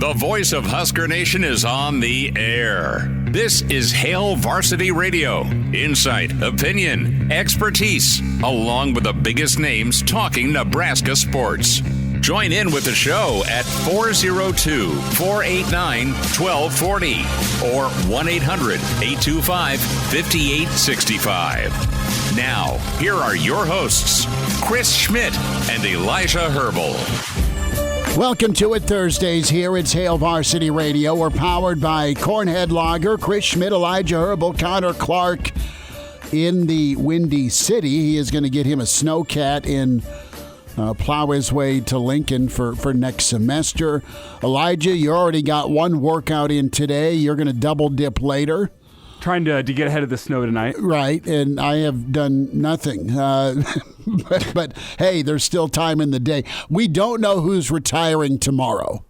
The voice of Husker Nation is on the air. This is Hail Varsity Radio. Insight, opinion, expertise, along with the biggest names talking Nebraska sports. Join in with the show at 402-489-1240 or 1-800-825-5865. Now, here are your hosts, Chris Schmidt and Elijah Herbel. Welcome to it, Thursdays here. It's Hail Varsity Radio. We're powered by Cornhead Lager, Chris Schmidt, Elijah Herbel, Connor Clark in the Windy City. He is going to get him a snowcat and plow his way to Lincoln for next semester. Elijah, you already got one workout in today. You're going to double dip later. Trying to get ahead of the snow tonight. Right, and I have done nothing. But hey, there's still time in the day. We don't know who's retiring tomorrow.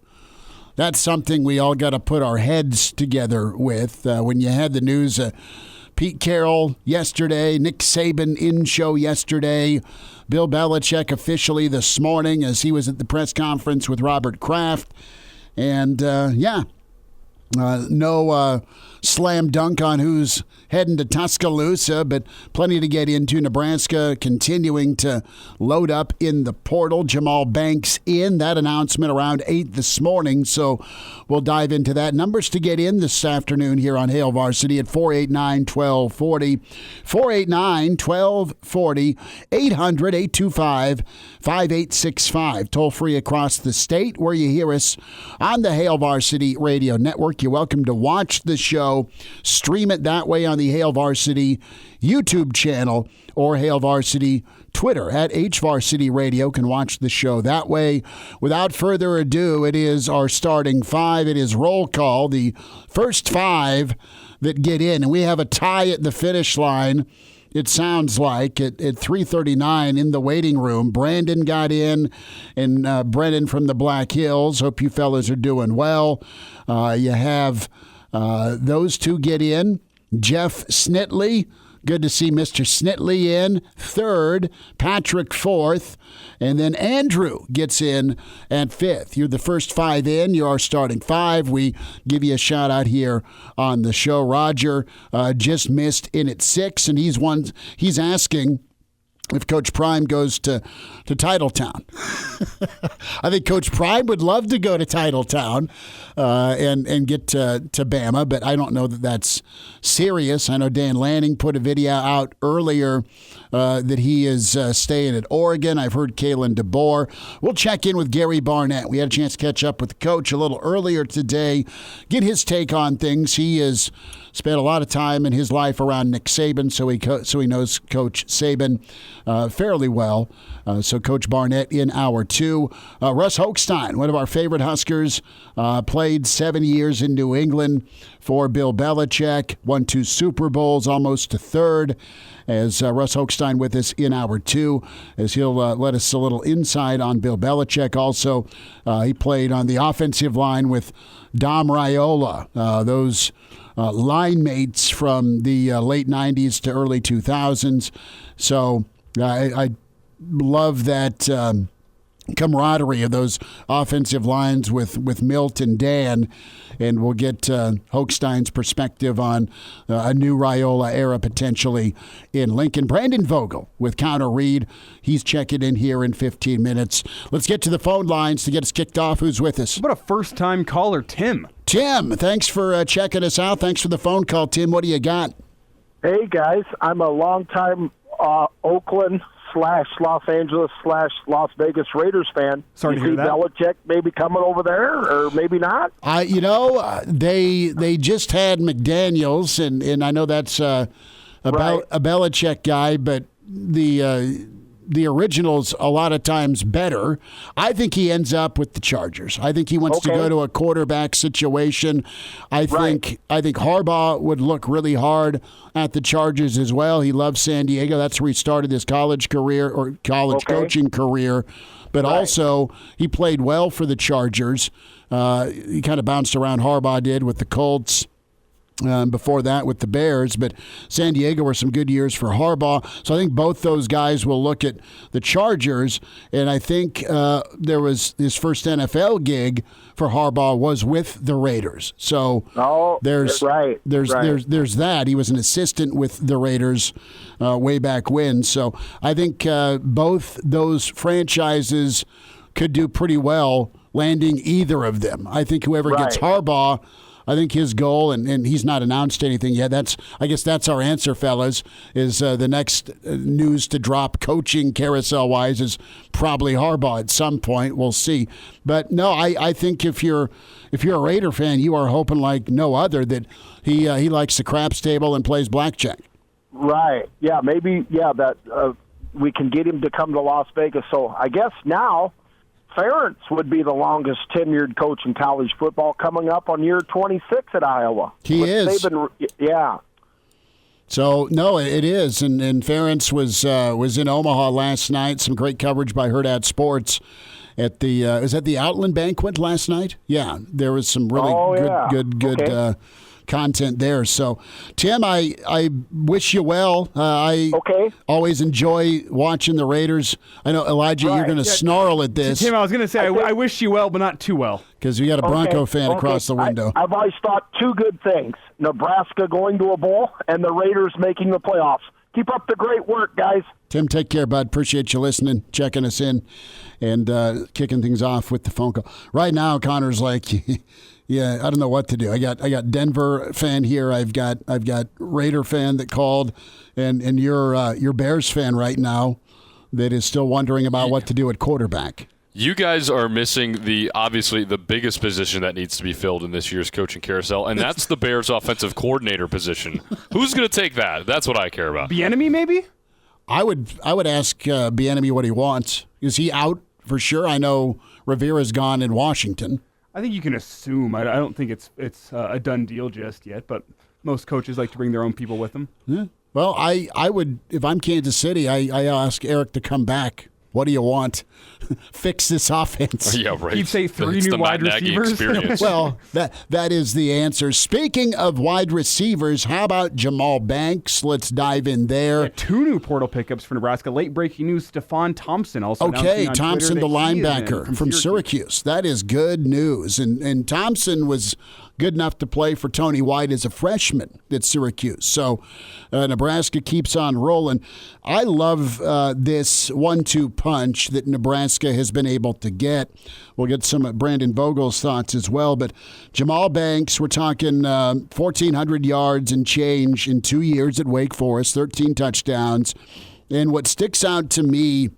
That's something we all got to put our heads together with. When you had the news, Pete Carroll yesterday, Nick Saban in show yesterday, Bill Belichick officially this morning as he was at the press conference with Robert Kraft. And, no slam dunk on who's heading to Tuscaloosa, but plenty to get into. Nebraska continuing to load up in the portal. Jahmal Banks in. That announcement around 8 this morning, so we'll dive into that. Numbers to get in this afternoon here on Hail Varsity at 489-1240. 489-1240. 800-825-5865. Toll free across the state where you hear us on the Hail Varsity Radio Network. You're welcome to watch the show. Stream it that way on the Hail Varsity YouTube channel or Hail Varsity Twitter at HVarsity Radio. Can watch the show that way. Without further ado, it is our starting five. It is roll call, the first five that get in. And we have a tie at the finish line. It sounds like at 3:39 in the waiting room. Brandon got in, and Brennan from the Black Hills. Hope you fellas are doing well. You have those two get in. Jeff Snitley, good to see Mr. Snitley in. Third, Patrick fourth, and then Andrew gets in at fifth. You're the first five in. You're our starting five. We give you a shout out here on the show. Roger just missed in at six, and he's asking if Coach Prime goes to Titletown. I think Coach Prime would love to go to Titletown and get to Bama, but I don't know that that's serious. I know Dan Lanning put a video out earlier that he is staying at Oregon. I've heard Kalen DeBoer. We'll check in with Gary Barnett. We had a chance to catch up with the coach a little earlier today, get his take on things. He has spent a lot of time in his life around Nick Saban, so he knows Coach Saban fairly well. So Coach Barnett in hour two. Russ Hochstein, one of our favorite Huskers, played 7 years in New England for Bill Belichick, won 2 Super Bowls, almost a third. As Russ Hochstein with us in hour two, as he'll let us a little insight on Bill Belichick. Also, he played on the offensive line with Dom Raiola, those line mates from the late 90s to early 2000s. So I love that camaraderie of those offensive lines with Milt and Dan, and we'll get Hochstein's perspective on a new Raiola era potentially in Lincoln. Brandon Vogel with Counter Read. He's checking in here in 15 minutes. Let's get to the phone lines to get us kicked off. Who's with us? What a first-time caller, Tim. Tim, thanks for checking us out. Thanks for the phone call, Tim. What do you got? Hey, guys. I'm a longtime Oakland / Los Angeles / Las Vegas Raiders fan. Sorry to hear that. Belichick maybe coming over there, or maybe not? They just had McDaniels, and I know that's a Belichick guy, but the original's a lot of times better. I think he ends up with the Chargers. I think he wants to go to a quarterback situation. I think Harbaugh would look really hard at the Chargers as well. He loves San Diego. That's where he started his college career or college coaching career. But also he played well for the Chargers. He kind of bounced around. Harbaugh did with the Colts. Before that with the Bears, but San Diego were some good years for Harbaugh. So I think both those guys will look at the Chargers, and I think there was his first NFL gig for Harbaugh was with the Raiders. So there's that. He was an assistant with the Raiders way back when. So I think both those franchises could do pretty well landing either of them. I think whoever gets Harbaugh, I think his goal, and he's not announced anything yet. I guess that's our answer, fellas. Is the next news to drop coaching carousel-wise is probably Harbaugh at some point. We'll see. But no, I think if you're a Raider fan, you are hoping like no other that he likes the craps table and plays blackjack. Right. Yeah. Maybe. Yeah. That we can get him to come to Las Vegas. So I guess now Ferentz would be the longest tenured coach in college football, coming up on year 26 at Iowa. He is. Saban, yeah. So, no, it is. And Ferentz was in Omaha last night. Some great coverage by Hurrdat Sports at the is that the Outland Banquet last night? Yeah, there was some really good content there. So, Tim, I wish you well. I always enjoy watching the Raiders. I know, Elijah, you're going to snarl at this. Tim, I was going to say, I wish you well, but not too well. Because we got a Bronco fan across the window. I've always thought two good things: Nebraska going to a bowl and the Raiders making the playoffs. Keep up the great work, guys. Tim, take care, bud. Appreciate you listening, checking us in, and kicking things off with the phone call. Right now, Connor's like, yeah, I don't know what to do. I got Denver fan here. I've got Raider fan that called, and you're Bears fan right now that is still wondering about what to do at quarterback. You guys are missing obviously the biggest position that needs to be filled in this year's coaching carousel, and that's the Bears' offensive coordinator position. Who's going to take that? That's what I care about. Bieniemy, maybe? I would ask Bieniemy what he wants. Is he out for sure? I know Rivera's gone in Washington. I think you can assume. I don't think it's a done deal just yet, but most coaches like to bring their own people with them. Yeah. Well, I would, if I'm Kansas City, I ask Eric to come back. What do you want? Fix this offense. Yeah, right. You'd say three new wide receivers. Well, that is the answer. Speaking of wide receivers, how about Jahmal Banks? Let's dive in there. Yeah, two new portal pickups for Nebraska. Late breaking news: Stefon Thompson also. Okay, Thompson, the linebacker from Syracuse. That is good news. And Thompson was good enough to play for Tony White as a freshman at Syracuse. So Nebraska keeps on rolling. I love this 1-2 punch that Nebraska has been able to get. We'll get some of Brandon Vogel's thoughts as well. But Jahmal Banks, we're talking 1,400 yards and change in 2 years at Wake Forest, 13 touchdowns. And what sticks out to me,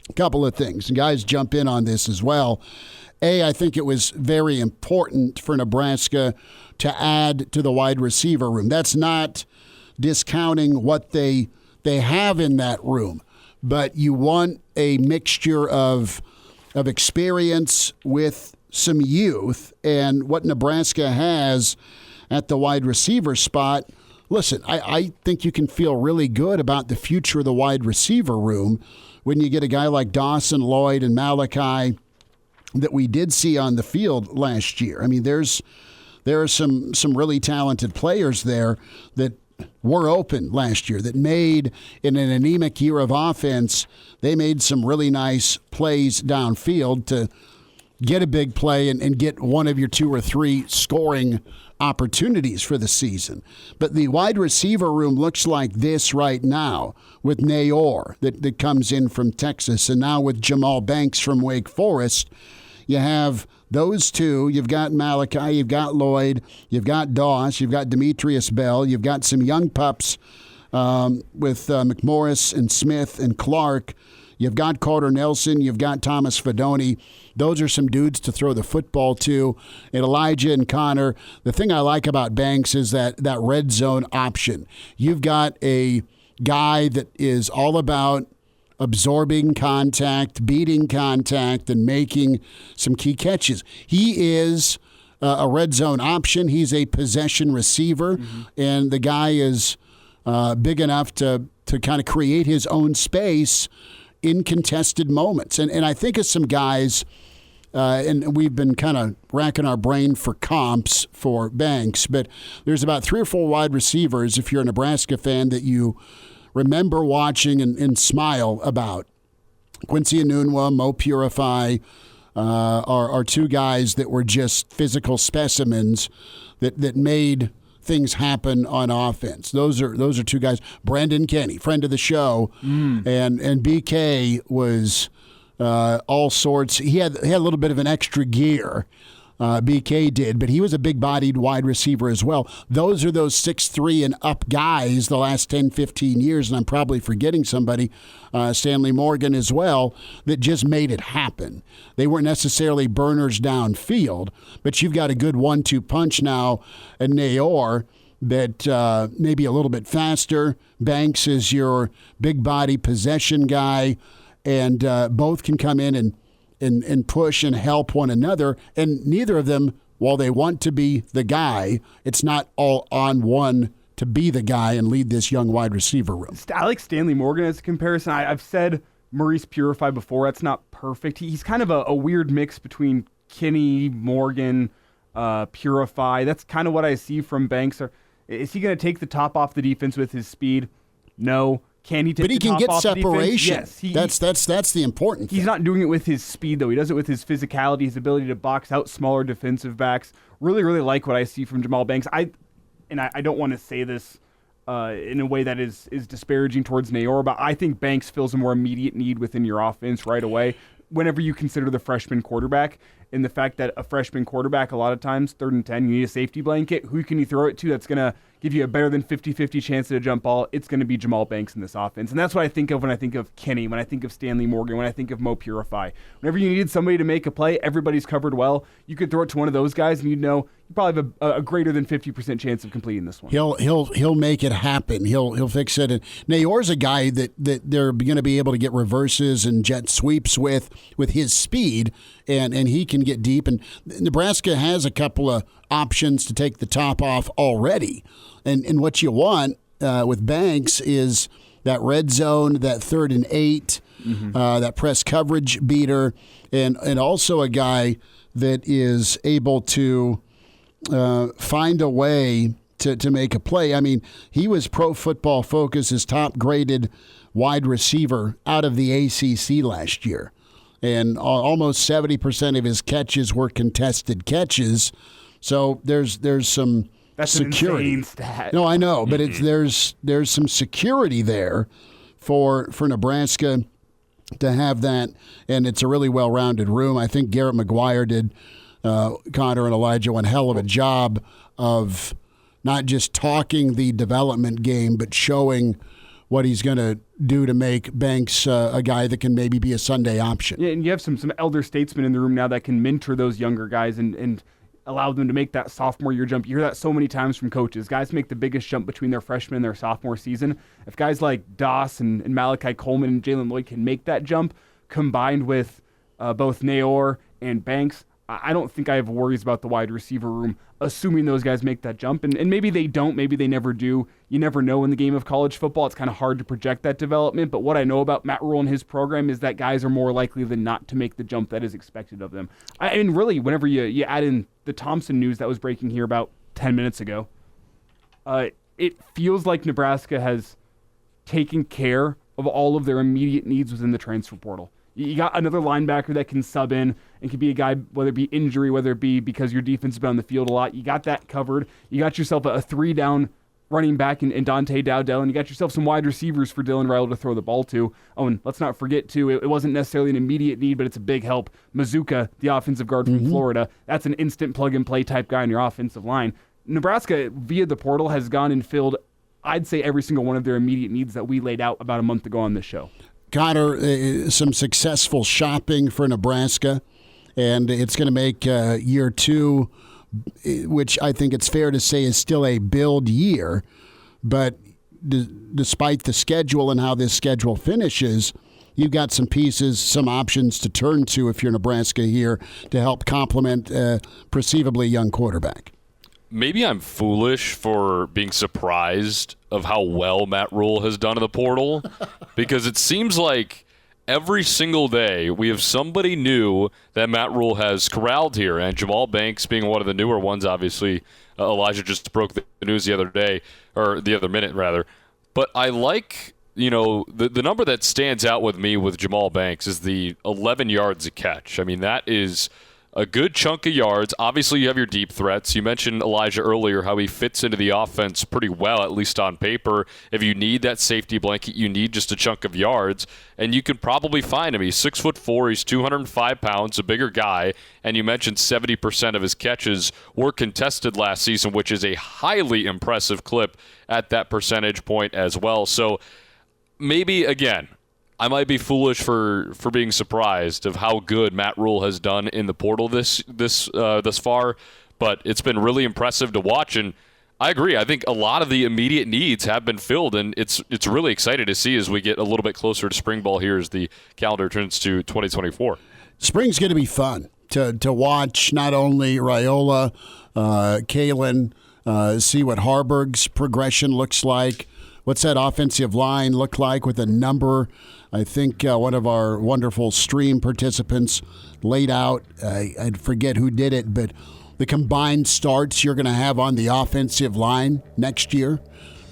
a couple of things. And guys jump in on this as well. I think it was very important for Nebraska to add to the wide receiver room. That's not discounting what they have in that room, but you want a mixture of experience with some youth, and what Nebraska has at the wide receiver spot. Listen, I think you can feel really good about the future of the wide receiver room when you get a guy like Dawson, Lloyd, and Malachi that we did see on the field last year. I mean, there are some really talented players there that were open last year that made, in an anemic year of offense, they made some really nice plays downfield to get a big play and get one of your 2 or 3 scoring opportunities for the season. But the wide receiver room looks like this right now with Nayor that comes in from Texas, and now with Jahmal Banks from Wake Forest. You have those two. You've got Malachi, you've got Lloyd, you've got Doss, you've got Demetrius Bell, you've got some young pups with McMorris and Smith and Clark. You've got Carter Nelson, you've got Thomas Fedoni. Those are some dudes to throw the football to. And Elijah and Connor, the thing I like about Banks is that red zone option. You've got a guy that is all about absorbing contact, beating contact, and making some key catches. He is a red zone option. He's a possession receiver, and the guy is big enough to kind of create his own space in contested moments. And I think of some guys and we've been kind of racking our brain for comps for Banks, but there's about 3 or 4 wide receivers, if you're a Nebraska fan, that you remember watching and smile about. Quincy Enunwa, Mo Purify are 2 guys that were just physical specimens that made things happen on offense. Those are 2 guys. Brandon Kenny, friend of the show, and BK was all sorts. He had a little bit of an extra gear. BK did, but he was a big-bodied wide receiver as well. Those are those 6'3" and up guys the last 10, 15 years, and I'm probably forgetting somebody, Stanley Morgan as well, that just made it happen. They weren't necessarily burners downfield, but you've got a good 1-2 punch now in Nayor that maybe a little bit faster. Banks is your big-body possession guy, and both can come in and push and help one another. And neither of them, while they want to be the guy, it's not all on one to be the guy and lead this young wide receiver room. I like Stanley Morgan as a comparison. I've said Maurice Purify before. That's not perfect. He's kind of a weird mix between Kinney, Morgan, Purify. That's kind of what I see from Banks. Is he going to take the top off the defense with his speed? No. Can he take the top off the defense? But he can get separation. Yes. That's the important thing. He's not doing it with his speed, though. He does it with his physicality, his ability to box out smaller defensive backs. Really, really like what I see from Jahmal Banks. I don't want to say this in a way that is disparaging towards Nayor, but I think Banks fills a more immediate need within your offense right away whenever you consider the freshman quarterback, and the fact that a freshman quarterback, a lot of times, 3rd and 10, you need a safety blanket. Who can you throw it to that's going to give you a better than 50-50 chance at a jump ball? It's going to be Jahmal Banks in this offense. And that's what I think of when I think of Kenny, when I think of Stanley Morgan, when I think of Mo Purify. Whenever you needed somebody to make a play, everybody's covered well. You could throw it to one of those guys, and you'd know you probably have a greater than 50% chance of completing this one. He'll make it happen. He'll fix it. And Nayor's a guy that they're going to be able to get reverses and jet sweeps with his speed, and he can get deep. And Nebraska has a couple of options to take the top off already. And what you want with Banks is that red zone, that 3rd and 8, that press coverage beater, and also a guy that is able to find a way to make a play. I mean, he was Pro Football Focus's top-graded wide receiver out of the ACC last year. And almost 70% of his catches were contested catches. So there's some security. An insane stat. No, I know, but there's some security there for Nebraska to have that, and it's a really well-rounded room. I think Garrett McGuire did, Connor and Elijah, one hell of a job of not just talking the development game, but showing what he's going to do to make Banks a guy that can maybe be a Sunday option. Yeah, and you have some elder statesmen in the room now that can mentor those younger guys and allow them to make that sophomore year jump. You hear that so many times from coaches. Guys make the biggest jump between their freshman and their sophomore season. If guys like Doss and Malachi Coleman and Jalen Lloyd can make that jump, combined with both Nayor and Banks, I don't think I have worries about the wide receiver room, assuming those guys make that jump. And maybe they don't. Maybe they never do. You never know in the game of college football. It's kind of hard to project that development. But what I know about Matt Rule and his program is that guys are more likely than not to make the jump that is expected of them. I mean, really, whenever you add in the Thompson news that was breaking here about 10 minutes ago, it feels like Nebraska has taken care of all of their immediate needs within the transfer portal. You got another linebacker that can sub in and can be a guy, whether it be injury, whether it be because your defense has been on the field a lot. You got that covered. You got yourself a 3-down running back in Dante Dowdell, and you got yourself some wide receivers for Dylan Riley to throw the ball to. Oh, and let's not forget, too, it wasn't necessarily an immediate need, but it's a big help. Mazuka, the offensive guard from Florida, that's an instant plug-and-play type guy on your offensive line. Nebraska, via the portal, has gone and filled, I'd say, every single one of their immediate needs that we laid out about a month ago on this show. Connor, some successful shopping for Nebraska, and it's going to make year 2, which I think it's fair to say is still a build year, but despite the schedule and how this schedule finishes, you've got some pieces, some options to turn to if you're Nebraska here to help complement a perceivably young quarterback. Maybe I'm foolish for being surprised of how well Matt Rule has done in the portal, because it seems like every single day we have somebody new that Matt Rule has corralled here, and Jahmal Banks being one of the newer ones, obviously. Elijah just broke the news the other day, or the other minute, rather. But I like, the number that stands out with me with Jahmal Banks is the 11 yards a catch. I mean, that is a good chunk of yards. Obviously, you have your deep threats. You mentioned Elijah earlier, how he fits into the offense pretty well, at least on paper. If you need that safety blanket, you need just a chunk of yards, and you can probably find him. He's 6'4", he's 205 pounds, a bigger guy, and you mentioned 70% of his catches were contested last season, which is a highly impressive clip at that percentage point as well. So maybe, again, I might be foolish for being surprised of how good Matt Rule has done in the portal this far, but it's been really impressive to watch. And I agree. I think a lot of the immediate needs have been filled, and it's really exciting to see as we get a little bit closer to spring ball here as the calendar turns to 2024. Spring's going to be fun to watch. Not only Raiola, Kalen, see what Harburg's progression looks like. What's that offensive line look like with a number? I think one of our wonderful stream participants laid out, I forget who did it, but the combined starts you're going to have on the offensive line next year,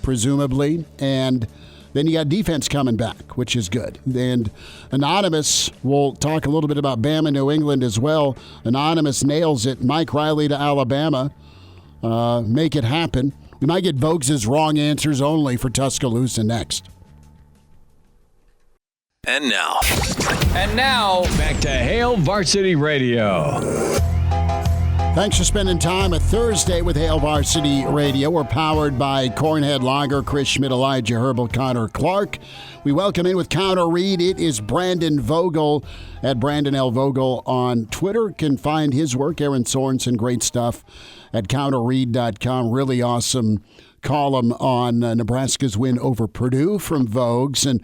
presumably. And then you got defense coming back, which is good. And Anonymous, we'll talk a little bit about Bama, New England as well. Anonymous nails it. Mike Riley to Alabama. Make it happen. We might get Vogues' wrong answers only for Tuscaloosa next. And now, back to Hail Varsity Radio. Thanks for spending time a Thursday with Hail Varsity Radio. We're powered by Cornhead Lager, Chris Schmidt, Elijah Herbel, Connor Clark. We welcome in with Counter Read. It is Brandon Vogel at Brandon L. Vogel on Twitter. Can find his work, Aaron Sorensen, great stuff at counterread.com. Really awesome column on Nebraska's win over Purdue from Vogues. And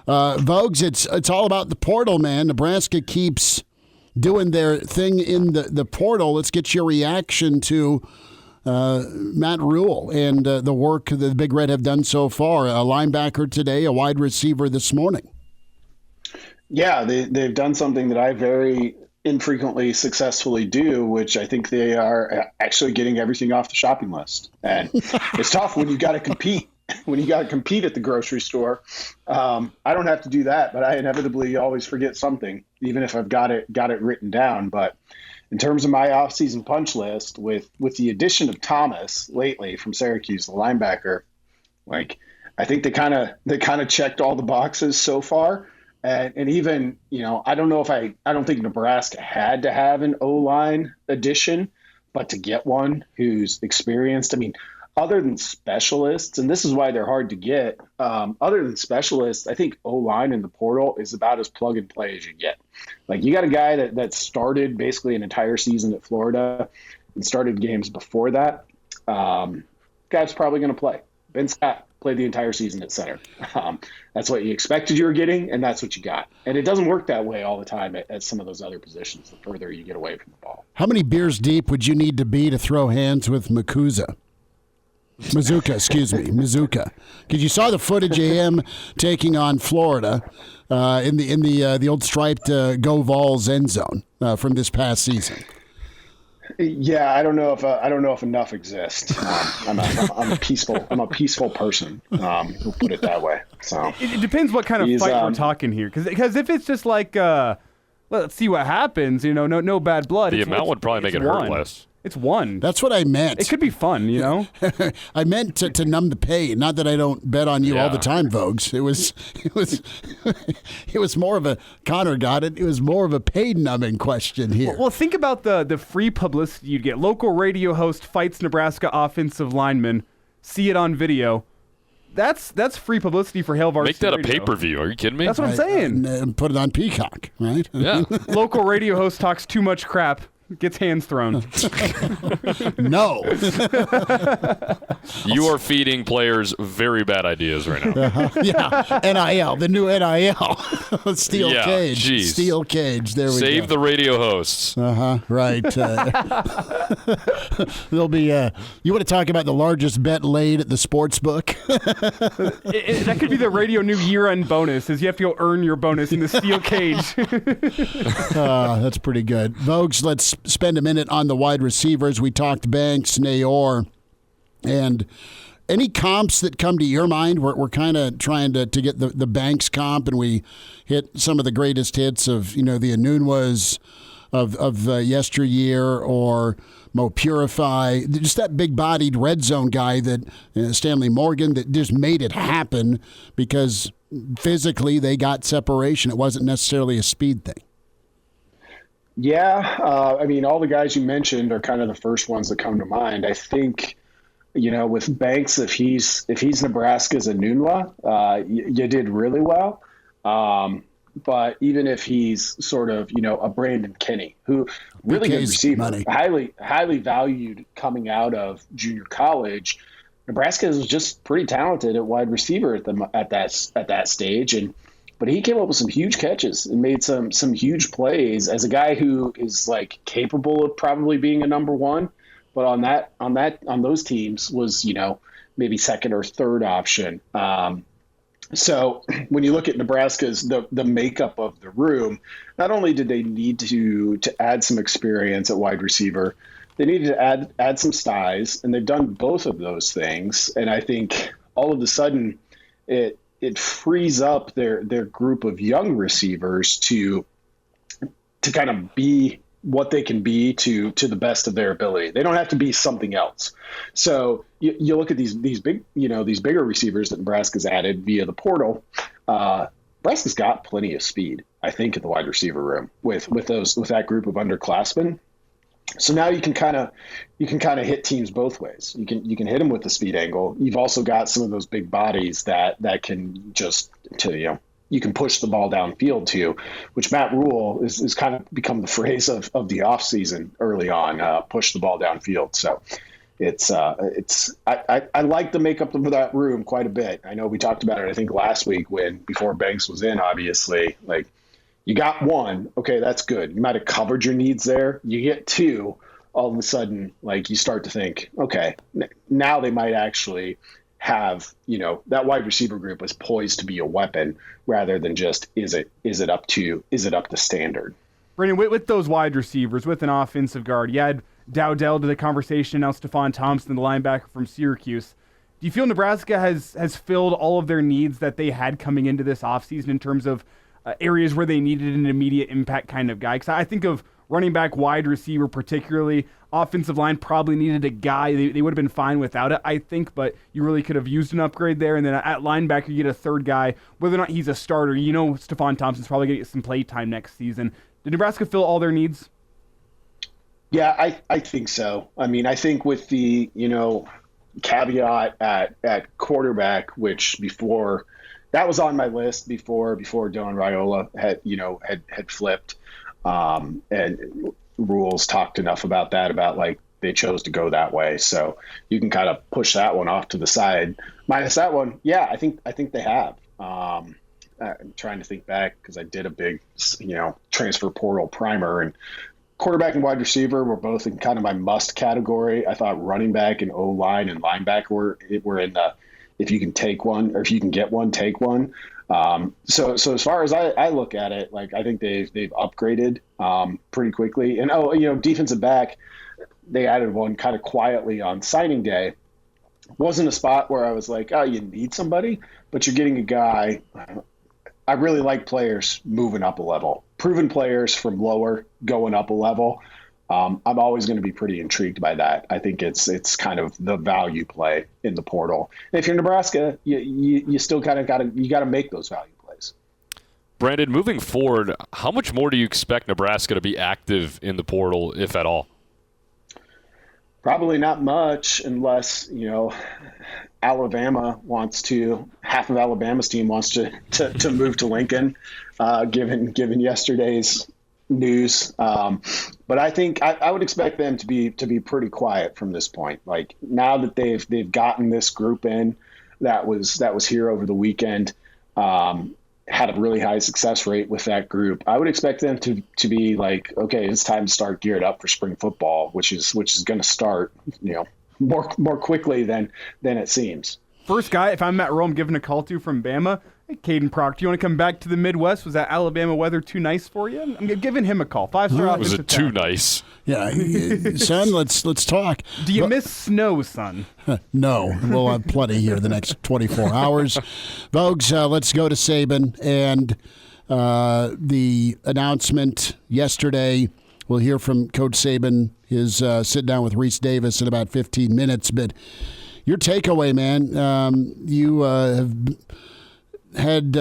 Vogues, it's all about the portal, man. Nebraska keeps doing their thing in the portal. Let's get your reaction to Matt Rule and the work the Big Red have done so far. A linebacker today, a wide receiver this morning. Yeah, they've done something that I very infrequently successfully do, which I think they are actually getting everything off the shopping list. And it's tough when you got to compete. When you got to compete at the grocery store. I don't have to do that, but I inevitably always forget something, even if I've got it written down. But in terms of my off-season punch list, with the addition of Thomas lately from Syracuse, the linebacker, I think they kind of checked all the boxes so far. And even, I don't think Nebraska had to have an O-line addition, but to get one who's experienced, other than specialists, and this is why they're hard to get, other than specialists, I think O-line in the portal is about as plug and play as you get. You got a guy that started basically an entire season at Florida and started games before that. Guy's probably going to play. Ben Scott played the entire season at center. That's what you expected you were getting, and that's what you got. And it doesn't work that way all the time at some of those other positions the further you get away from the ball. How many beers deep would you need to be to throw hands with Mazuka. Because you saw the footage of him taking on Florida in the old striped Go Vols end zone from this past season. Yeah, I don't know if enough exists. I'm a peaceful person. We'll put it that way. So it depends what kind of fight we're talking here. Because if it's just let's see what happens. No bad blood. The amount would probably make it hurt less. It's one. That's what I meant. It could be fun, I meant to numb the pain. Not that I don't bet on you all the time, Vogues. It was more of a Connor got it. It was more of a pain numbing question here. Well, think about the free publicity you'd get. Local radio host fights Nebraska offensive lineman. See it on video. That's free publicity for Hail Varsity Make that Radio. a pay-per-view. Are you kidding me? That's what I'm saying. And put it on Peacock, right? Yeah. Local radio host talks too much crap. Gets hands thrown. No. You are feeding players very bad ideas right now. Yeah, NIL, the new NIL. Steel cage. Geez. Steel cage. There we go. Save the radio hosts. Right. There'll be, you want to talk about the largest bet laid at the sports book? That could be the radio new year-end bonus, is you have to go earn your bonus in the steel cage. That's pretty good. Vogues, let's spend a minute on the wide receivers. We talked Banks, Nayor, and any comps that come to your mind? We're kind of trying to get the Banks comp, and we hit some of the greatest hits of, the Anunwas of yesteryear, or Mo Purify, just that big-bodied red zone guy that Stanley Morgan, that just made it happen because physically they got separation. It wasn't necessarily a speed thing. Yeah, all the guys you mentioned are kind of the first ones that come to mind. I think, with Banks, if he's Nebraska's Anunwa, you did really well. But even if he's sort of, a Brandon Kinney, who really good receiver, highly valued coming out of junior college, Nebraska is just pretty talented at wide receiver at that stage, but he came up with some huge catches and made some huge plays as a guy who is capable of probably being a number one, but on those teams was maybe second or third option. So when you look at Nebraska's the makeup of the room, not only did they need to add some experience at wide receiver, they needed to add some size, and they've done both of those things. And I think all of a sudden it frees up their group of young receivers to kind of be what they can be to the best of their ability. They don't have to be something else. So you look at these bigger receivers that Nebraska's added via the portal. Nebraska's got plenty of speed, I think, at the wide receiver room with that group of underclassmen. So now you can kind of hit teams both ways. You can hit them with the speed angle. You've also got some of those big bodies that can just you can push the ball downfield to, which Matt Rule is kind of become the phrase of the offseason early on, push the ball downfield. So I like the makeup of that room quite a bit. I know we talked about it, I think, last week before Banks was in, obviously. You got one, okay, that's good. You might have covered your needs there. You get two, all of a sudden, you start to think, okay, now they might actually have, that wide receiver group is poised to be a weapon rather than just is it up to standard. Brandon, with those wide receivers, with an offensive guard, you had Dowdell to the conversation, now Stefon Thompson, the linebacker from Syracuse. Do you feel Nebraska has filled all of their needs that they had coming into this offseason in terms of areas where they needed an immediate impact kind of guy? Because I think of running back, wide receiver particularly. Offensive line probably needed a guy. They would have been fine without it, I think, but you really could have used an upgrade there. And then at linebacker, you get a third guy. Whether or not he's a starter, Stefon Thompson's probably going to get some play time next season. Did Nebraska fill all their needs? Yeah, I think so. I think with the, caveat at quarterback, which before – that was on my list before Dylan Raiola had flipped, and Rules talked enough about that, about they chose to go that way. So you can kind of push that one off to the side. Minus that one, yeah, I think they have. I'm trying to think back because I did a big transfer portal primer, and quarterback and wide receiver were both in kind of my must category. I thought running back and O-line and linebacker were in the, if you can take one, or if you can get one, take one. So as far as I look at it, I think they've upgraded pretty quickly. And defensive back, they added one kind of quietly on signing day. Wasn't a spot where I was like, oh, you need somebody, but you're getting a guy. I really like players moving up a level, proven players from lower going up a level. I'm always going to be pretty intrigued by that. I think it's kind of the value play in the portal. And if you're Nebraska, you still kind of got to make those value plays. Brandon, moving forward, how much more do you expect Nebraska to be active in the portal, if at all? Probably not much, unless Alabama wants to. Half of Alabama's team wants to move to Lincoln, given yesterday's news. But I think I would expect them to be pretty quiet from this point. Like now that they've gotten this group in that was here over the weekend, had a really high success rate with that group. I would expect them to be like, okay, it's time to start geared up for spring football, which is going to start, more quickly than it seems. First guy, if I'm Matt Rome giving a call to from Bama, hey, Caden Proctor, you want to come back to the Midwest? Was that Alabama weather too nice for you? I'm giving him a call. 5-star offensive Was it too tackle. nice? Yeah, son, let's talk. Do you miss snow, son? No, we'll have plenty here the next 24 hours. Vogues, let's go to Saban and the announcement yesterday. We'll hear from Coach Saban, his sit down with Reese Davis in about 15 minutes. But your takeaway, man, you have had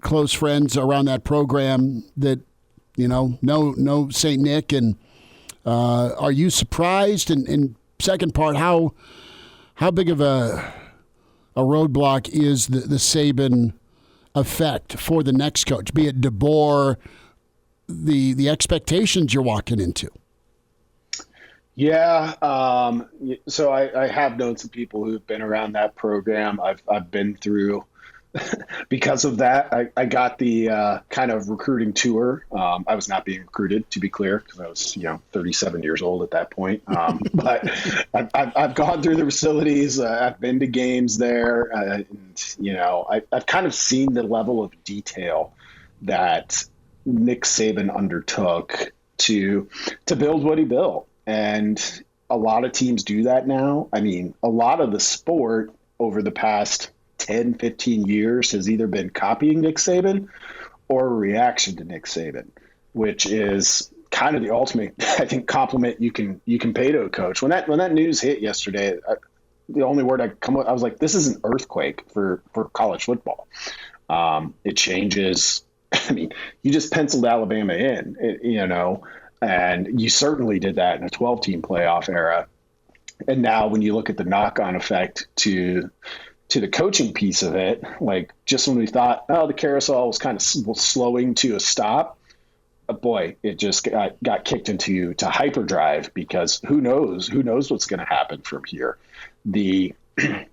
close friends around that program that, know St. Nick. And are you surprised? And second part, how big of a roadblock is the Saban effect for the next coach, be it DeBoer, the expectations you're walking into? Yeah. So I have known some people who've been around that program. I've been through, because of that, I got the kind of recruiting tour. I was not being recruited, to be clear, because I was 37 years old at that point. But I've gone through the facilities. I've been to games there, and I've kind of seen the level of detail that Nick Saban undertook to build what he built. And a lot of teams do that now. I mean, a lot of the sport over the past 10, 15 years has either been copying Nick Saban or a reaction to Nick Saban, which is kind of the ultimate, I think, compliment you can pay to a coach. When that news hit yesterday, the only word I come up, I was like, this is an earthquake for college football. It changes. I mean, you just penciled Alabama in, and you certainly did that in a 12-team playoff era. And now when you look at the knock-on effect to the coaching piece of it, like just when we thought, the carousel was kind of slowing to a stop, boy, it just got kicked into hyperdrive, because who knows what's going to happen from here. I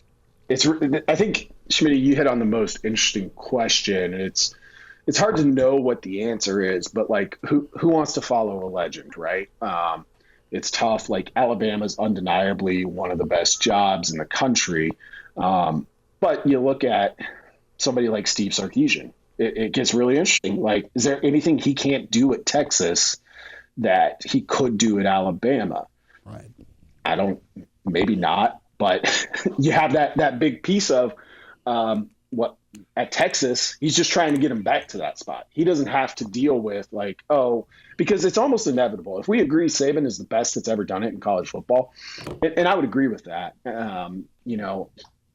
think, Schmidt, you hit on the most interesting question. It's hard to know what the answer is, but like who wants to follow a legend, right? It's tough. Like Alabama's undeniably one of the best jobs in the country. But you look at somebody like Steve Sarkisian, it gets really interesting. Like, is there anything he can't do at Texas that he could do at Alabama? Right. Maybe not, but you have that big piece of what at Texas, he's just trying to get him back to that spot. He doesn't have to deal with because it's almost inevitable. If we agree Saban is the best that's ever done it in college football, and I would agree with that,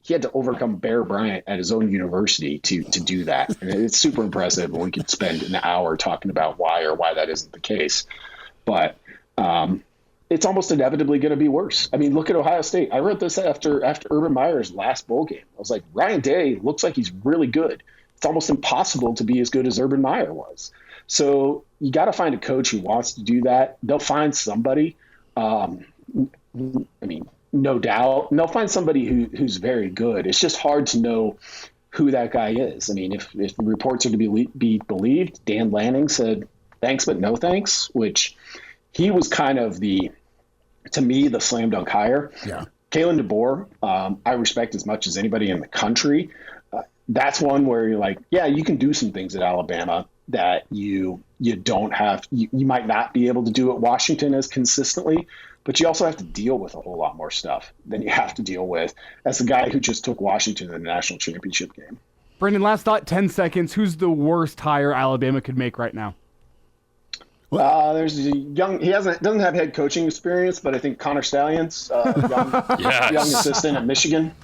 he had to overcome Bear Bryant at his own university to do that. And it's super impressive. And we could spend an hour talking about why that isn't the case. But it's almost inevitably going to be worse. I mean, look at Ohio State. I wrote this after Urban Meyer's last bowl game. I was like, Ryan Day looks like he's really good. It's almost impossible to be as good as Urban Meyer was. So you got to find a coach who wants to do that. They'll find somebody. No doubt. And they'll find somebody who's very good. It's just hard to know who that guy is. I mean, if the reports are to be believed, Dan Lanning said, thanks, but no thanks, which he was kind of to me, the slam dunk hire. Yeah. Kalen DeBoer, I respect as much as anybody in the country. That's one where you're like, yeah, you can do some things at Alabama that you don't have. You might not be able to do at Washington as consistently, but you also have to deal with a whole lot more stuff than you have to deal with as the guy who just took Washington to the national championship game. Brendan, last thought, 10 seconds. Who's the worst hire Alabama could make right now? There's a young. He doesn't have head coaching experience, but I think Connor Stalions, young assistant at Michigan.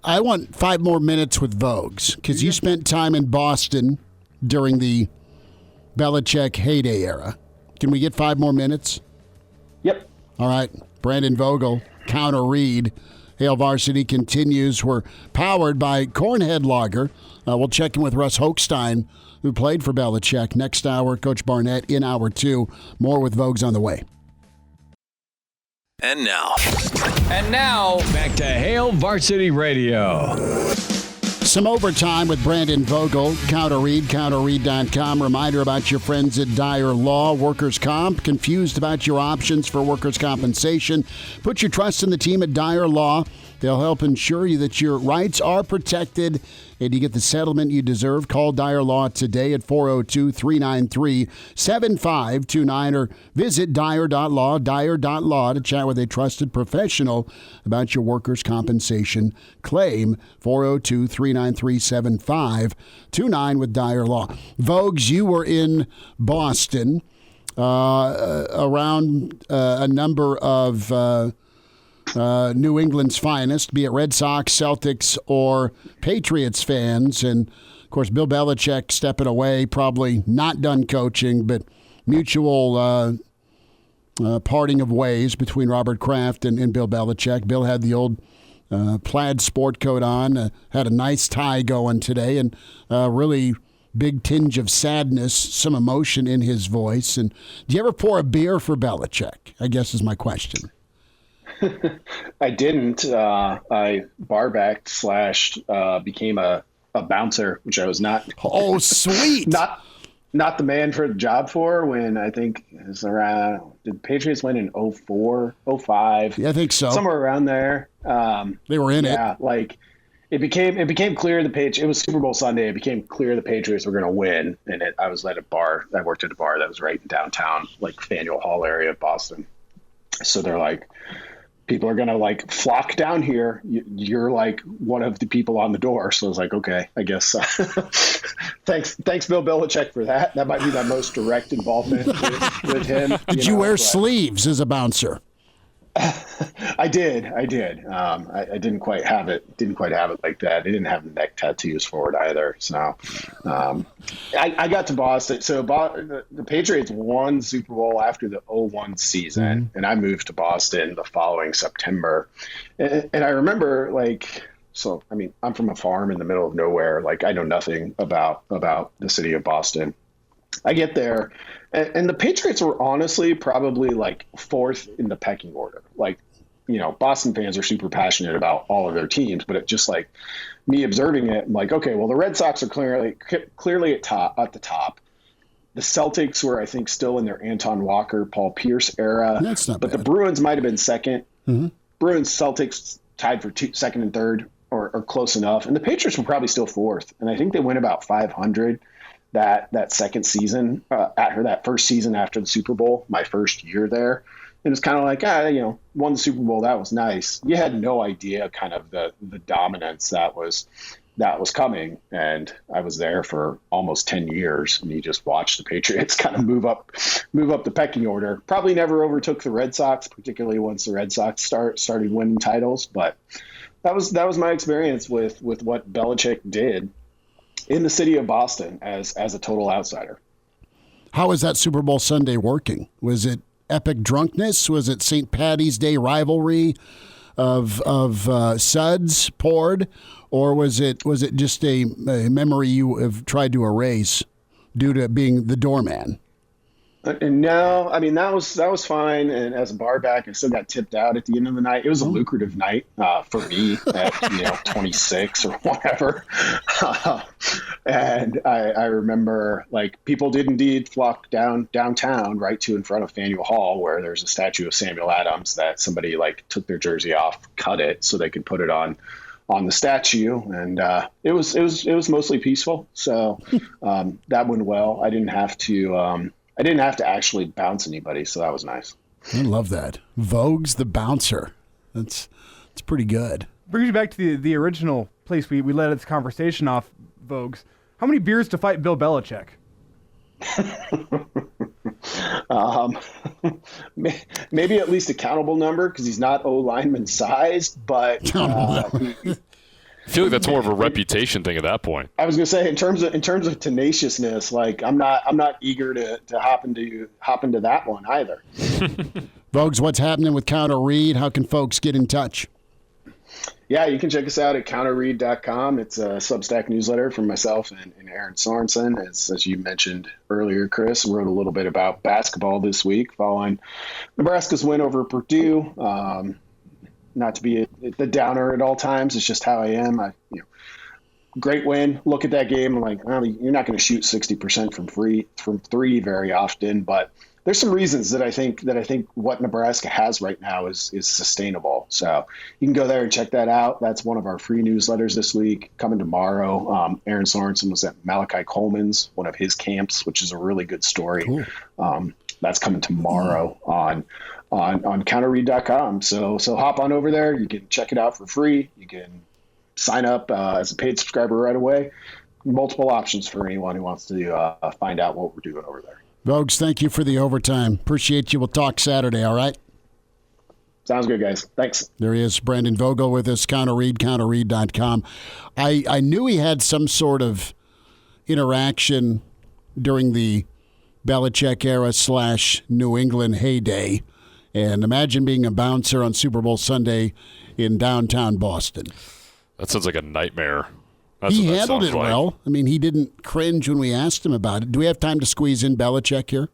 I want 5 more minutes with Vogues, because you spent time in Boston during the Belichick heyday era. Can we get 5 more minutes? Yep. All right. Brandon Vogel, counter read, Hail Varsity continues. We're powered by Cornhead Lager. We'll check in with Russ Hochstein, who played for Belichick. Next hour, Coach Barnett in hour 2. More with Vogues on the way. And now, back to Hail Varsity Radio. Some overtime with Brandon Vogel. Counterread, counterread.com. Reminder about your friends at Dyer Law. Workers' Comp. Confused about your options for workers' compensation? Put your trust in the team at Dyer Law. They'll help ensure you that your rights are protected and you get the settlement you deserve. Call Dyer Law today at 402-393-7529 or visit Dyer.law to chat with a trusted professional about your workers' compensation claim. 402-393-7529 with Dyer Law. Vogues, you were in Boston around a number of New England's finest, be it Red Sox, Celtics, or Patriots fans. And, of course, Bill Belichick stepping away, probably not done coaching, but mutual parting of ways between Robert Kraft and Bill Belichick. Bill had the old plaid sport coat on, had a nice tie going today, and really big tinge of sadness, some emotion in his voice. And do you ever pour a beer for Belichick, I guess is my question. I didn't. I barbacked / became a bouncer, which I was not. Oh, sweet! not the man for the job for. When I think it was around, did the Patriots win in 04, 05? Yeah, I think so. Somewhere around there. They were in it. Yeah, like it became clear it was Super Bowl Sunday. It became clear the Patriots were going to win, and I was at a bar. I worked at a bar that was right in downtown, like Faneuil Hall area of Boston. So they're like, people are going to like flock down here. You're like one of the people on the door. So I was like, okay, I guess. Thanks, Bill Belichick for that. That might be my most direct involvement with him. Did you wear sleeves as a bouncer? I did. I didn't quite have it. Like that. I didn't have neck tattoos for it either. So I got to Boston. So the Patriots won Super Bowl after the 2001 season, and I moved to Boston the following September. And I remember I'm from a farm in the middle of nowhere. Like I know nothing about the city of Boston. I get there, and the Patriots were honestly probably like fourth in the pecking order. Like, Boston fans are super passionate about all of their teams, but it just like me observing it, I'm like, okay, well, the Red Sox are clearly at the top. The Celtics were, I think, still in their Anton Walker, Paul Pierce era. That's not but bad. The Bruins might have been second. Mm-hmm. Bruins, Celtics tied for second and third, or close enough. And the Patriots were probably still fourth. And I think they went about 500 that second season, after that first season after the Super Bowl, my first year there. And it's kind of like, won the Super Bowl. That was nice. You had no idea kind of the dominance that was coming. And I was there for almost 10 years, and you just watched the Patriots kind of move up the pecking order. Probably never overtook the Red Sox, particularly once the Red Sox started winning titles. But that was my experience with what Belichick did in the city of Boston as a total outsider. How was that Super Bowl Sunday working? Was it epic drunkenness? Was it St. Paddy's Day rivalry of suds poured, or was it just a memory you have tried to erase due to being the doorman? And no, I mean, that was fine. And as a bar back, I still got tipped out at the end of the night. It was a lucrative night for me at 26 or whatever. And I remember like people did indeed flock downtown right to in front of Faneuil Hall, where there's a statue of Samuel Adams that somebody like took their jersey off, cut it so they could put it on the statue. And it was mostly peaceful. So that went well. I didn't have to actually bounce anybody, so that was nice. I love that. Vogue's the bouncer. It's pretty good. Brings you back to the original place we led this conversation off, Vogues. How many beers to fight Bill Belichick? Maybe at least a countable number, because he's not O-lineman sized, but I feel like that's more of a reputation thing at that point. I was going to say, in terms of tenaciousness, like I'm not eager to hop into that one either. Vogues, what's happening with Counter Read? How can folks get in touch? Yeah, you can check us out at counterread.com. It's a Substack newsletter from myself and Aaron Sorensen. As you mentioned earlier, Chris, wrote a little bit about basketball this week following Nebraska's win over Purdue. Not to be the downer at all times. It's just how I am. Great win. Look at that game. I'm like, well, you're not going to shoot 60% from three very often, but there's some reasons that I think what Nebraska has right now is sustainable. So you can go there and check that out. That's one of our free newsletters this week. Coming tomorrow, Aaron Sorensen was at Malachi Coleman's, one of his camps, which is a really good story. Cool. That's coming tomorrow on counterread.com. So hop on over there. You can check it out for free. You can sign up as a paid subscriber right away. Multiple options for anyone who wants to find out what we're doing over there. Vogues, thank you for the overtime. Appreciate you. We'll talk Saturday, all right? Sounds good, guys. Thanks. There he is, Brandon Vogel with us, counterread.com. I knew he had some sort of interaction during the Belichick era / New England heyday. And imagine being a bouncer on Super Bowl Sunday in downtown Boston. That sounds like a nightmare. That's he handled it well. I mean, he didn't cringe when we asked him about it. Do we have time to squeeze in Belichick here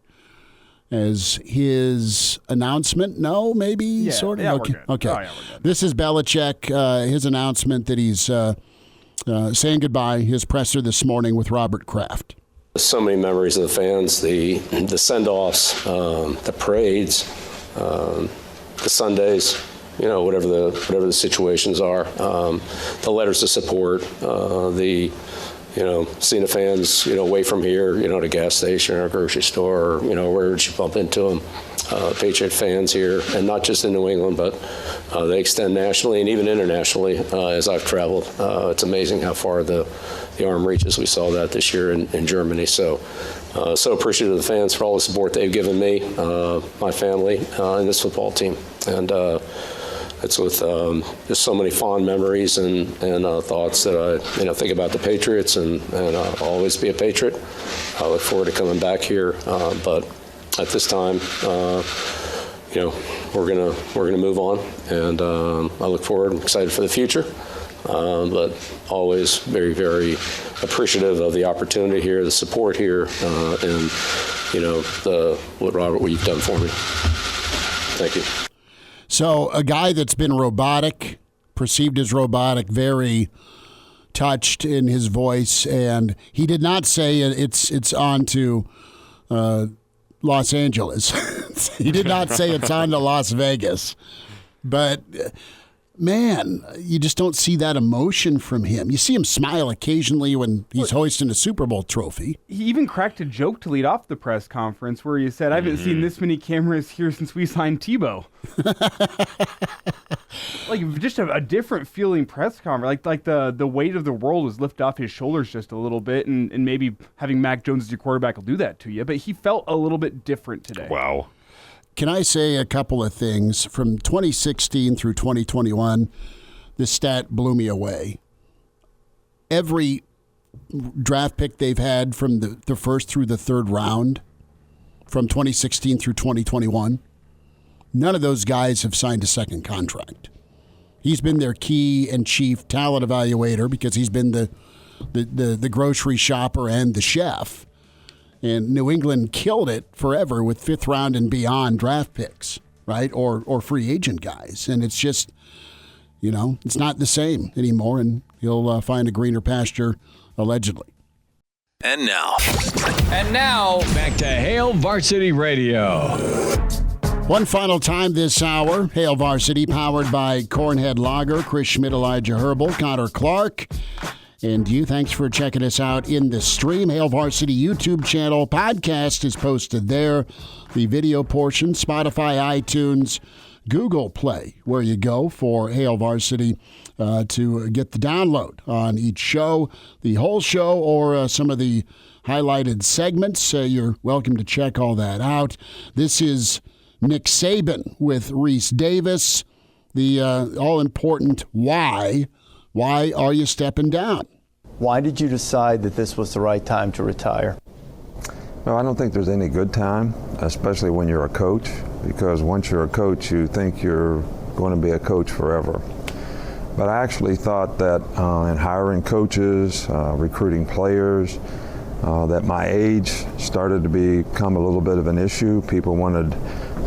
as his announcement? No, maybe, yeah, sort of? Yeah, okay. We're good. Okay. Oh, yeah, we're good. This is Belichick, his announcement that he's saying goodbye, his presser this morning with Robert Kraft. So many memories of the fans, the send-offs, the parades, the Sundays. Whatever the situations are, the letters of support, seeing the fans, away from here, at a gas station or a grocery store, or where would you bump into them? Patriot fans here, and not just in New England, but they extend nationally and even internationally as I've traveled. It's amazing how far the arm reaches. We saw that this year in Germany. So appreciative of the fans for all the support they've given me, my family, and this football team. And it's with just so many fond memories and thoughts that I think about the Patriots and I'll always be a Patriot. I look forward to coming back here, but at this time, we're gonna move on, and I look forward. I'm excited for the future, but always very, very appreciative of the opportunity here, the support here, and what you've done for me. Thank you. So a guy that's been robotic, perceived as robotic, very touched in his voice, and he did not say it's on to Los Angeles. He did not say it's on to Las Vegas. But, man, you just don't see that emotion from him. You see him smile occasionally when he's hoisting a Super Bowl trophy. He even cracked a joke to lead off the press conference where he said, I haven't seen this many cameras here since we signed Tebow. Like, just a different feeling press conference. Like the weight of the world was lifted off his shoulders just a little bit, and maybe having Mac Jones as your quarterback will do that to you. But he felt a little bit different today. Wow. Can I say a couple of things? From 2016 through 2021, this stat blew me away. Every draft pick they've had from the first through the third round, from 2016 through 2021, none of those guys have signed a second contract. He's been their key and chief talent evaluator because he's been the grocery shopper and the chef. And New England killed it forever with fifth round and beyond draft picks, right? Or free agent guys. And it's just, it's not the same anymore. And he'll find a greener pasture, allegedly. And now, back to Hail Varsity Radio. One final time this hour, Hail Varsity, powered by Cornhead Lager, Chris Schmidt, Elijah Herbel, Connor Clark. And you, thanks for checking us out in the stream. Hail Varsity YouTube channel. Podcast is posted there. The video portion, Spotify, iTunes, Google Play, where you go for Hail Varsity to get the download on each show, the whole show, or some of the highlighted segments. You're welcome to check all that out. This is Nick Saban with Reese Davis. The all-important why. Why are you stepping down? Why did you decide that this was the right time to retire? Well, I don't think there's any good time, especially when you're a coach, because once you're a coach, you think you're going to be a coach forever. But I actually thought that in hiring coaches, recruiting players, that my age started to become a little bit of an issue. People wanted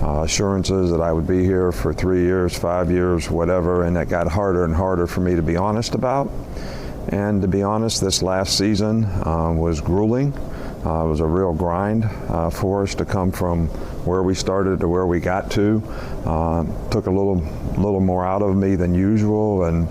assurances that I would be here for 3 years, 5 years, whatever, and that got harder and harder for me to be honest about. And to be honest, this last season was grueling. It was a real grind for us to come from where we started to where we got to. Took a little more out of me than usual, and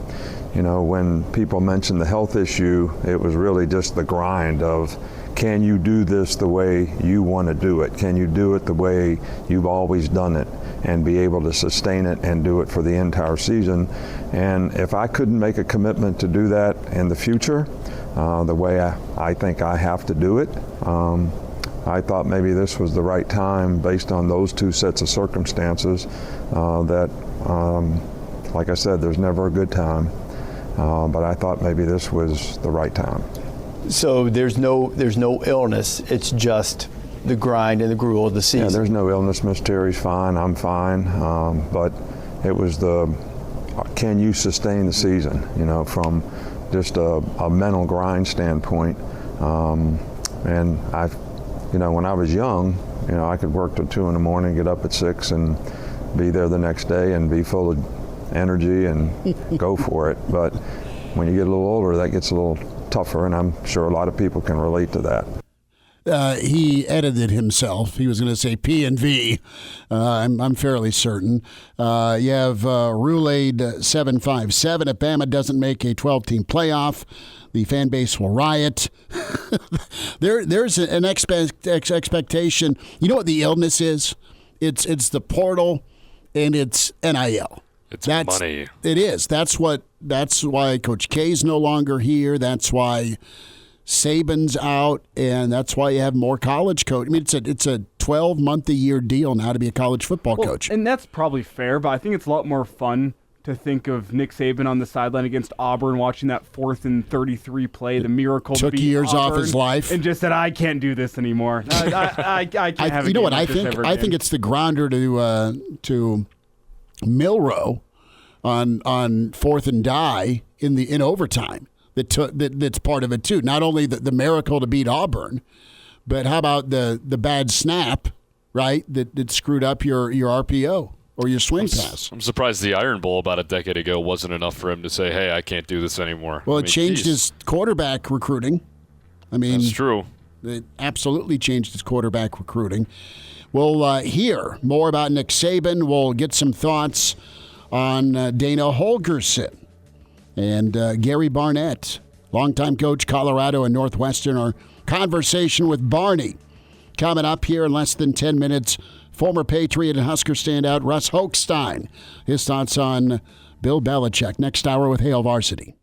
you know, when people mentioned the health issue, it was really just the grind of, can you do this the way you want to do it? Can you do it the way you've always done it and be able to sustain it and do it for the entire season? And if I couldn't make a commitment to do that in the future, the way I think I have to do it, I thought maybe this was the right time based on those two sets of circumstances that, like I said, there's never a good time. But I thought maybe this was the right time. So there's no illness. It's just the grind and the gruel of the season. Yeah, there's no illness. Miss Terry's fine. I'm fine. But it was can you sustain the season? You know, from just a mental grind standpoint. And when I was young, you know, I could work till 2 a.m, get up at 6, and be there the next day and be full of energy and go for it. But when you get a little older, that gets a little tougher, and I'm sure a lot of people can relate to that. He edited himself. He was going to say P and V. I'm fairly certain. You have Roulade 757. If Bama doesn't make a 12-team playoff, the fan base will riot. There's an expectation. You know what the illness is? It's the portal, and it's NIL. That's money. It is. That's why Coach K's no longer here. That's why Saban's out, and that's why you have more college coach. I mean, it's a 12-month-a-year deal now to be a college football coach. And that's probably fair, but I think it's a lot more fun to think of Nick Saban on the sideline against Auburn, watching that 4th and 33 play, the miracle took beat years Auburn, off his life, and just said, "I can't do this anymore. I can't have." You know what I think? I think it's the grounder to Milroe on 4th and die in overtime. That's part of it too. Not only the miracle to beat Auburn, but how about the bad snap, right? That screwed up your RPO or your swing pass. I'm surprised the Iron Bowl about a decade ago wasn't enough for him to say, "Hey, I can't do this anymore." Well, it changed his quarterback recruiting. I mean, that's true. It absolutely changed his quarterback recruiting. We'll hear more about Nick Saban. We'll get some thoughts on Dana Holgorsen and Gary Barnett, longtime coach, Colorado and Northwestern. Our conversation with Barney coming up here in less than 10 minutes. Former Patriot and Husker standout Russ Hochstein. His thoughts on Bill Belichick. Next hour with Hail Varsity.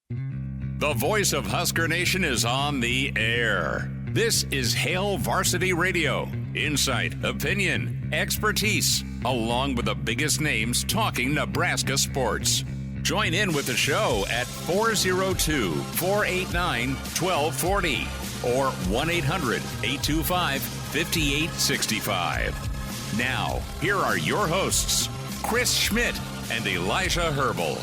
The voice of Husker Nation is on the air. This is Hail Varsity Radio. Insight, opinion, expertise, along with the biggest names talking Nebraska sports. Join in with the show at 402-489-1240 or 1-800-825-5865. Now, here are your hosts, Chris Schmidt and Elijah Herbel.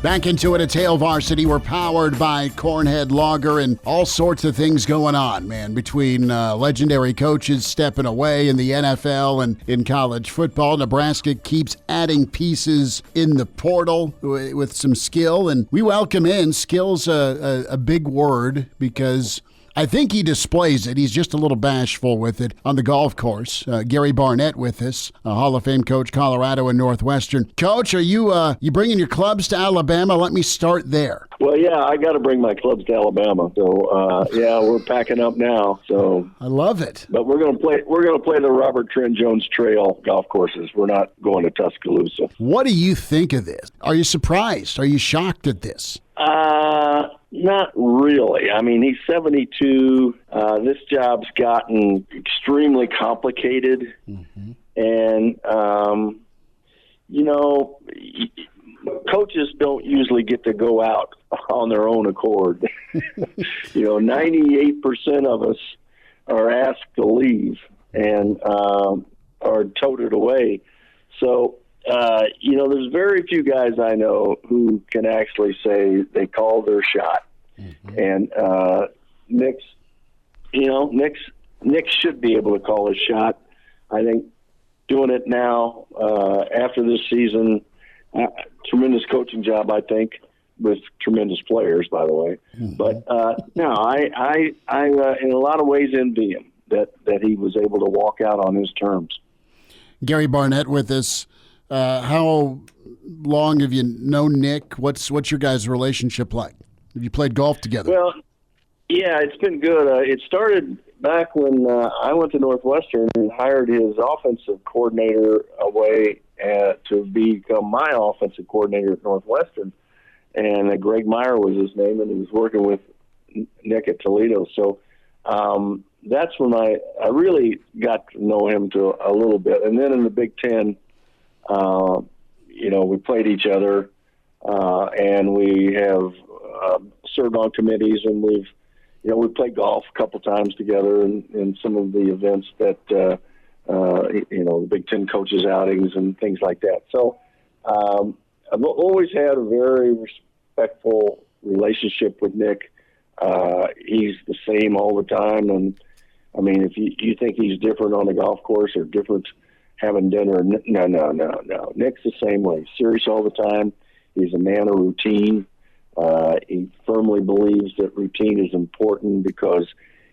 Back into it at Hail Varsity. We're powered by Cornhead Lager and all sorts of things going on, man, between legendary coaches stepping away in the NFL and in college football. Nebraska keeps adding pieces in the portal with some skill, and we welcome in. Skill's a big word because I think he displays it. He's just a little bashful with it on the golf course. Gary Barnett with us, a Hall of Fame coach, Colorado and Northwestern. Coach, are you bringing your clubs to Alabama? Let me start there. Well, yeah, I got to bring my clubs to Alabama. So, we're packing up now. So I love it. But we're going to play the Robert Trent Jones Trail golf courses. We're not going to Tuscaloosa. What do you think of this? Are you surprised? Are you shocked at this? Not really. I mean, he's 72. This job's gotten extremely complicated. Mm-hmm. And, coaches don't usually get to go out on their own accord. 98% of us are asked to leave and are toted away. So there's very few guys I know who can actually say they call their shot. Mm-hmm. And Nick should be able to call his shot. I think doing it now after this season, tremendous coaching job, I think, with tremendous players, by the way. Mm-hmm. But I in a lot of ways envy him that he was able to walk out on his terms. Gary Barnett with us. How long have you known Nick? What's your guys' relationship like? Have you played golf together? Well, yeah, it's been good. It started back when I went to Northwestern and hired his offensive coordinator away to become my offensive coordinator at Northwestern. And Greg Meyer was his name, and he was working with Nick at Toledo. So that's when I really got to know him a little bit. And then in the Big Ten, we played each other, and we have served on committees, and we've played golf a couple times together in some of the events that, the Big Ten coaches outings and things like that. So I've always had a very respectful relationship with Nick. He's the same all the time. And I mean, if you think he's different on the golf course or different having dinner, no. Nick's the same way. Serious all the time. He's a man of routine. He firmly believes that routine is important because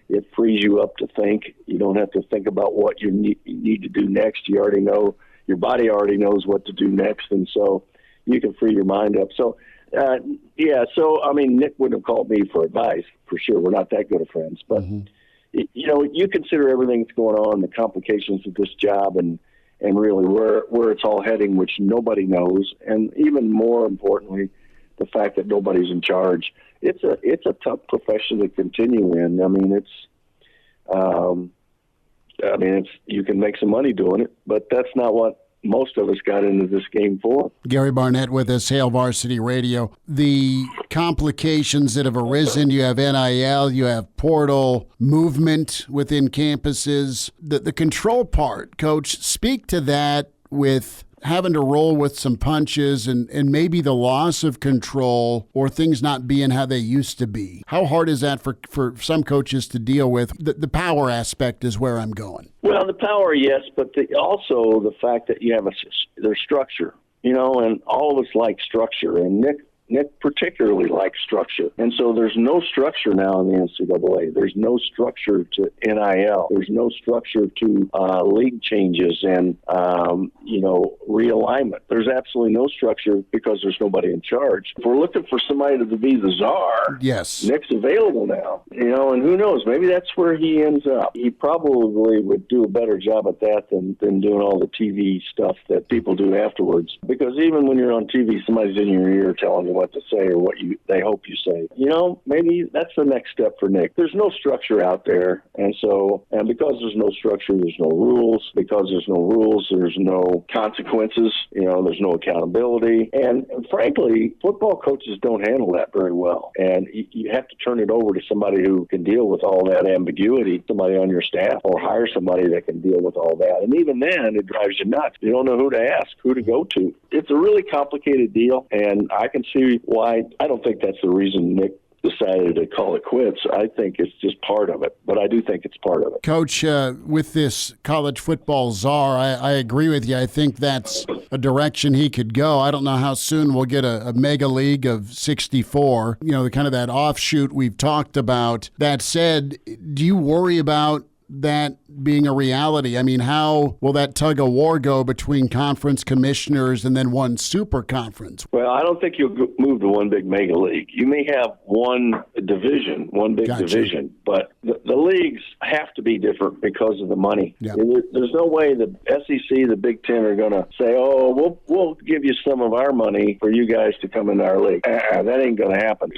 it frees you up to think. You don't have to think about what you need to do next. You already know, your body already knows what to do next, and so you can free your mind up. So, Nick wouldn't have called me for advice, for sure. We're not that good of friends. But, you consider everything that's going on, the complications of this job, and really where it's all heading, which nobody knows, and even more importantly, the fact that nobody's in charge. It's a tough profession to continue in. I mean, it's you can make some money doing it, but that's not what most of us got into this game for. Gary Barnett with us, Hail Varsity Radio. The complications that have arisen, you have NIL, you have portal movement within campuses. The control part, Coach, speak to that with having to roll with some punches and maybe the loss of control or things not being how they used to be. How hard is that for some coaches to deal with? The power aspect is where I'm going. Well, the power, yes, but also the fact that you have there's structure, and all of us like structure, and Nick particularly likes structure. And so there's no structure now in the NCAA. There's no structure to NIL. There's no structure to league changes and, realignment. There's absolutely no structure because there's nobody in charge. If we're looking for somebody to be the czar, yes, Nick's available now, and who knows, maybe that's where he ends up. He probably would do a better job at that than doing all the TV stuff that people do afterwards. Because even when you're on TV, somebody's in your ear telling you what to say or what they hope you say. Maybe that's the next step for Nick. There's no structure out there, and because there's no structure, there's no rules. Because there's no rules, there's no consequences. There's no accountability, and frankly, football coaches don't handle that very well. And you have to turn it over to somebody who can deal with all that ambiguity, somebody on your staff, or hire somebody that can deal with all that. And even then, it drives you nuts. You don't know who to ask, who to go to. It's a really complicated deal, and I can see why. I don't think that's the reason Nick decided to call it quits. I think it's just part of it, but I do think it's part of it. Coach, with this college football czar, I agree with you. I think that's a direction he could go. I don't know how soon we'll get a mega league of 64, the kind of that offshoot we've talked about. That said, do you worry about that being a reality? I mean, how will that tug of war go between conference commissioners and then one super conference? Well, I don't think you'll move to one big mega league. You may have one division, one big division, but the leagues have to be different because of the money. Yeah. There's no way the SEC, the Big Ten are going to say, "Oh, we'll give you some of our money for you guys to come into our league." That ain't going to happen.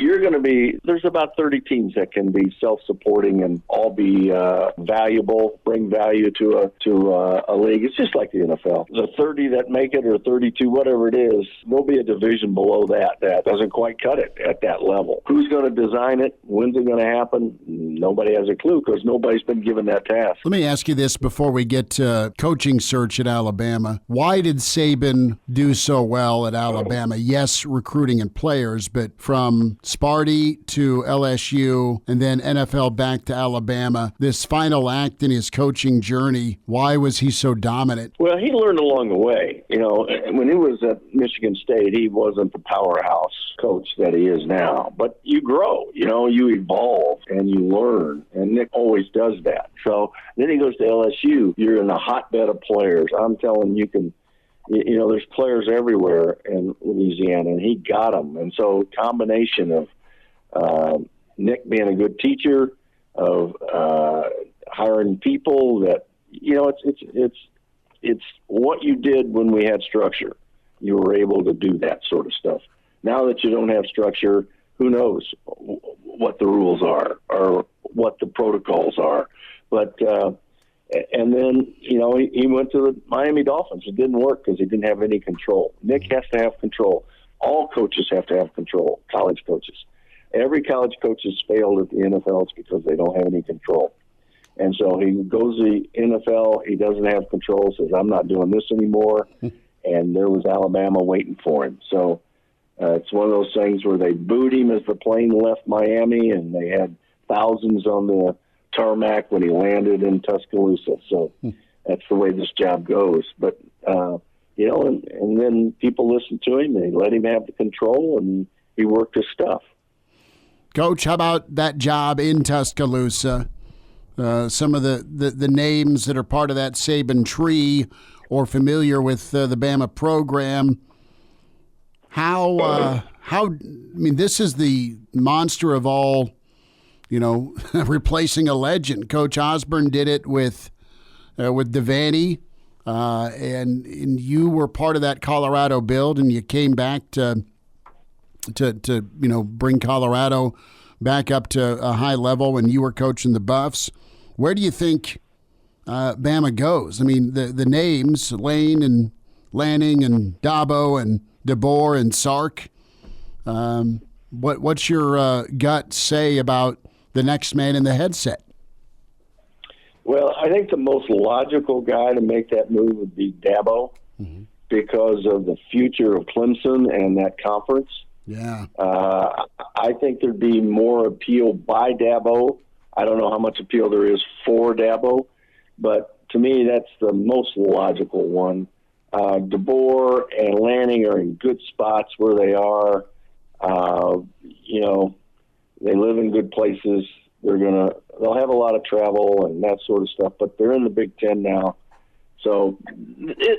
There's about 30 teams that can be self-supporting and all be valued valuable, bring value to a league. It's just like the NFL. The 30 that make it, or 32, whatever it is, there'll be a division below that doesn't quite cut it at that level. Who's going to design it? When's it going to happen? Nobody has a clue because nobody's been given that task. Let me ask you this before we get to coaching search at Alabama. Why did Saban do so well at Alabama? Yes, recruiting and players, but from Sparty to LSU and then NFL back to Alabama, this final act in his coaching journey, why was he so dominant? Well, he learned along the way. You know, when he was at Michigan State, he wasn't the powerhouse coach that he is now. But you grow, you know, you evolve and you learn. And Nick always does that. So then he goes to LSU. You're in a hotbed of players. I'm telling you, there's players everywhere in Louisiana, and he got them. And so combination of Nick being a good teacher, of hiring people that, you know, it's what you did when we had structure. You were able to do that sort of stuff. Now that you don't have structure, who knows what the rules are or what the protocols are. But and then, you know, he went to the Miami Dolphins. It didn't work because he didn't have any control. Nick has to have control. All coaches have to have control, college coaches. Every college coach has failed at the NFL. It's because they don't have any control. And so he goes to the NFL. He doesn't have control, says, I'm not doing this anymore. And there was Alabama waiting for him. So it's one of those things where they booed him as the plane left Miami, and they had thousands on the tarmac when he landed in Tuscaloosa. So that's the way this job goes. But, you know, and then people listened to him. They let him have the control, and he worked his stuff. Coach, how about that job in Tuscaloosa? Some of the names that are part of that Saban tree or familiar with the Bama program. I mean, this is the monster of all, you know, replacing a legend. Coach Osborne did it with Devaney, and you were part of that Colorado build, and you came back to you know, bring Colorado back up to a high level when you were coaching the Buffs. Where do you think Bama goes? I mean, the names, Lane and Lanning and Dabo and DeBoer and Sark. What's your gut say about the next man in the headset? Well, I think the most logical guy to make that move would be Dabo because of the future of Clemson and that conference. Yeah. I think there'd be more appeal by Dabo. I don't know how much appeal there is for Dabo, but to me, that's the most logical one. DeBoer and Lanning are in good spots where they are. You know, they live in good places. They'll have a lot of travel and that sort of stuff, but they're in the Big Ten now. So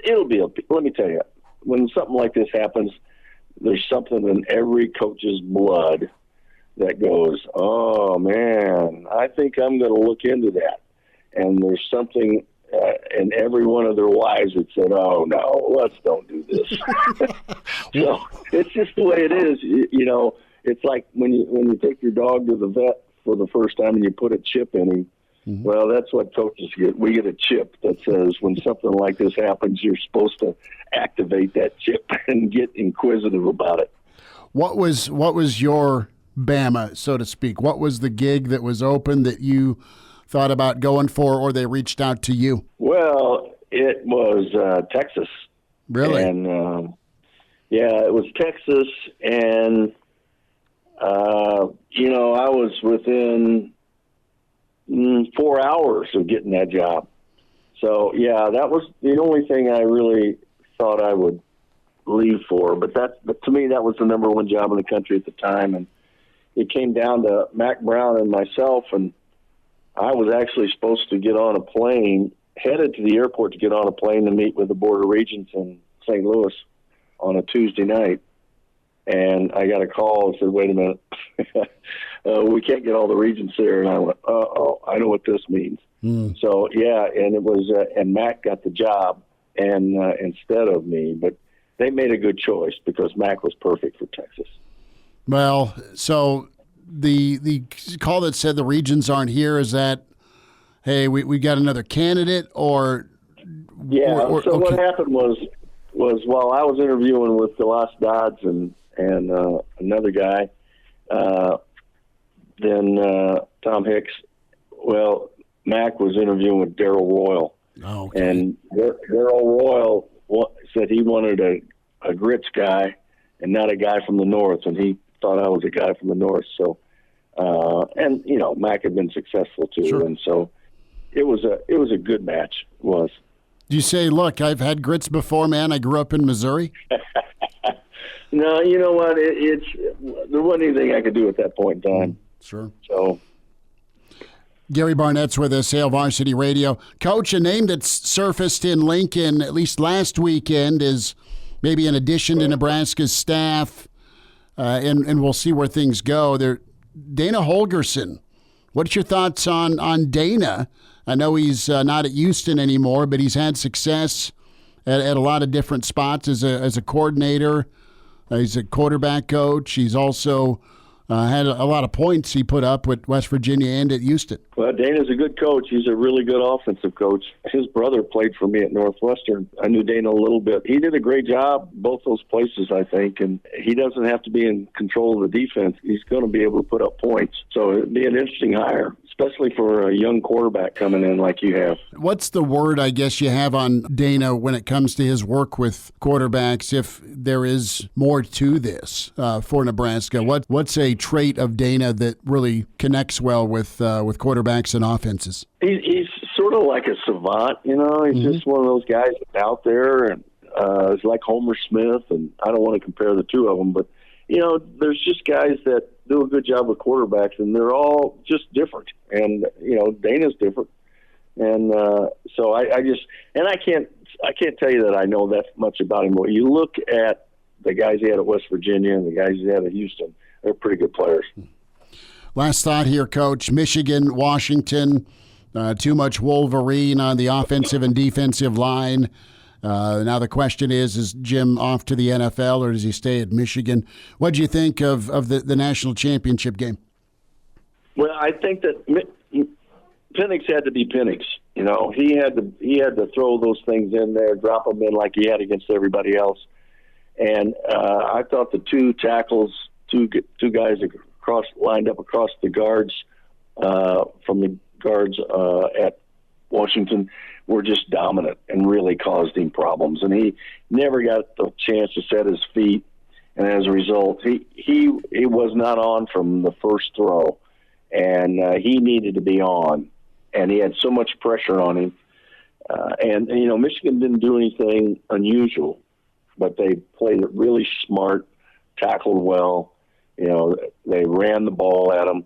it'll be let me tell you, when something like this happens, there's something in every coach's blood that goes, oh, man, I think I'm going to look into that. And there's something in every one of their lives that said, oh, no, let's don't do this. So it's just the way it is. You know, it's like when you take your dog to the vet for the first time and you put a chip in him. Well, that's what coaches get. We get a chip that says when something like this happens, you're supposed to activate that chip and get inquisitive about it. What was your Bama, so to speak? What was the gig that was open that you thought about going for, or they reached out to you? Well, it was Texas. Really? And yeah, it was Texas, and you know, I was within 4 hours of getting that job. So yeah, that was the only thing I really thought I would leave for. But to me, that was the number one job in the country at the time, and it came down to Mac Brown and myself, and I was actually supposed to get on a plane, headed to the airport to get on a plane to meet with the Board of Regents in St. Louis on a Tuesday night. And I got a call and said, wait a minute, we can't get all the regents there. And I went, uh-oh, I know what this means. So, yeah, and it was and Mac got the job and instead of me. But they made a good choice because Mac was perfect for Texas. Well, so the call that said the regions aren't here, is that hey, we got another candidate, or so what happened was while I was interviewing with DeLoss Dodds and another guy, then Tom Hicks, Mac was interviewing with Darryl Royal. Oh, okay. And Darryl Royal said he wanted a grits guy and not a guy from the north, and he thought I was a guy from the north. So, and Mac had been successful too, Sure. and so it was a good match. It was. Do you say, look, I've had grits before, man. I grew up in Missouri. No, you know what? There wasn't anything I could do at that point in time. Sure. So. Gary Barnett's with us, Hail Varsity Radio. Coach, a name that's surfaced in Lincoln, at least last weekend, is maybe an addition to Nebraska's staff, and we'll see where things go. Dana Holgorsen. What's your thoughts on Dana? I know he's not at Houston anymore, but he's had success at a lot of different spots as a coordinator. He's a quarterback coach. He's also had a lot of points he put up with West Virginia and at Houston. Well, Dana's a good coach. He's a really good offensive coach. His brother played for me at Northwestern. I knew Dana a little bit. He did a great job both those places, I think, and he doesn't have to be in control of the defense. He's going to be able to put up points. So it'd be an interesting hire, especially for a young quarterback coming in like you have. What's the word, I guess, you have on Dana when it comes to his work with quarterbacks, if there is more to this for Nebraska? What's a trait of Dana that really connects well with quarterbacks and offenses? He's sort of like a savant, He's just one of those guys that's out there, and it's like Homer Smith, and I don't want to compare the two of them, but, there's just guys that do a good job with quarterbacks, and they're all just different. And, Dana's different. And so I can't tell you that I know that much about him. When you look at the guys he had at West Virginia and the guys he had at Houston, they're pretty good players. Last thought here, Coach. Michigan, Washington, too much Wolverine on the offensive and defensive line. Now the question is Jim off to the NFL or does he stay at Michigan? What do you think of the national championship game? Well, I think that Penix had to be Penix. He had to throw those things in there, drop them in like he had against everybody else. And I thought the two tackles, two guys lined up across the guards from the guards at Washington were just dominant and really caused him problems. And he never got the chance to set his feet. And as a result, he was not on from the first throw. And he needed to be on. And he had so much pressure on him. And Michigan didn't do anything unusual, but they played it really smart, tackled well. They ran the ball at him.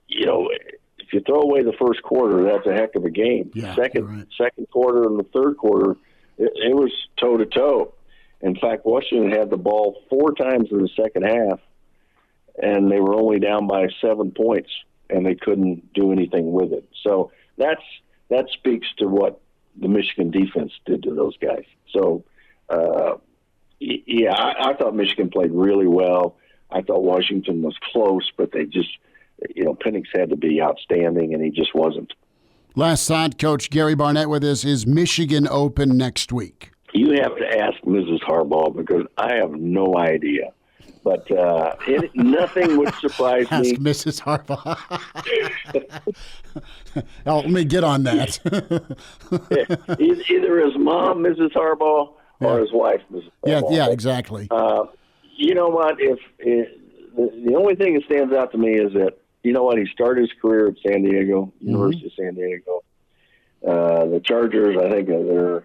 If you throw away the first quarter, that's a heck of a game. Yeah, second quarter and the third quarter, it was toe-to-toe. In fact, Washington had the ball 4 times in the second half, and they were only down by 7 points, and they couldn't do anything with it. So that speaks to what the Michigan defense did to those guys. So, I thought Michigan played really well. I thought Washington was close, but they just, Penix had to be outstanding, and he just wasn't. Last thought, Coach. Gary Barnett with us. Is Michigan open next week? You have to ask Mrs. Harbaugh because I have no idea. But nothing would surprise Ask me. Mrs. Harbaugh. Let me get on that. Either his mom, Mrs. Harbaugh, or his wife, Mrs. Harbaugh. Yeah, exactly. You know what? The only thing that stands out to me is that, he started his career at San Diego, University of San Diego. The Chargers, I think they're,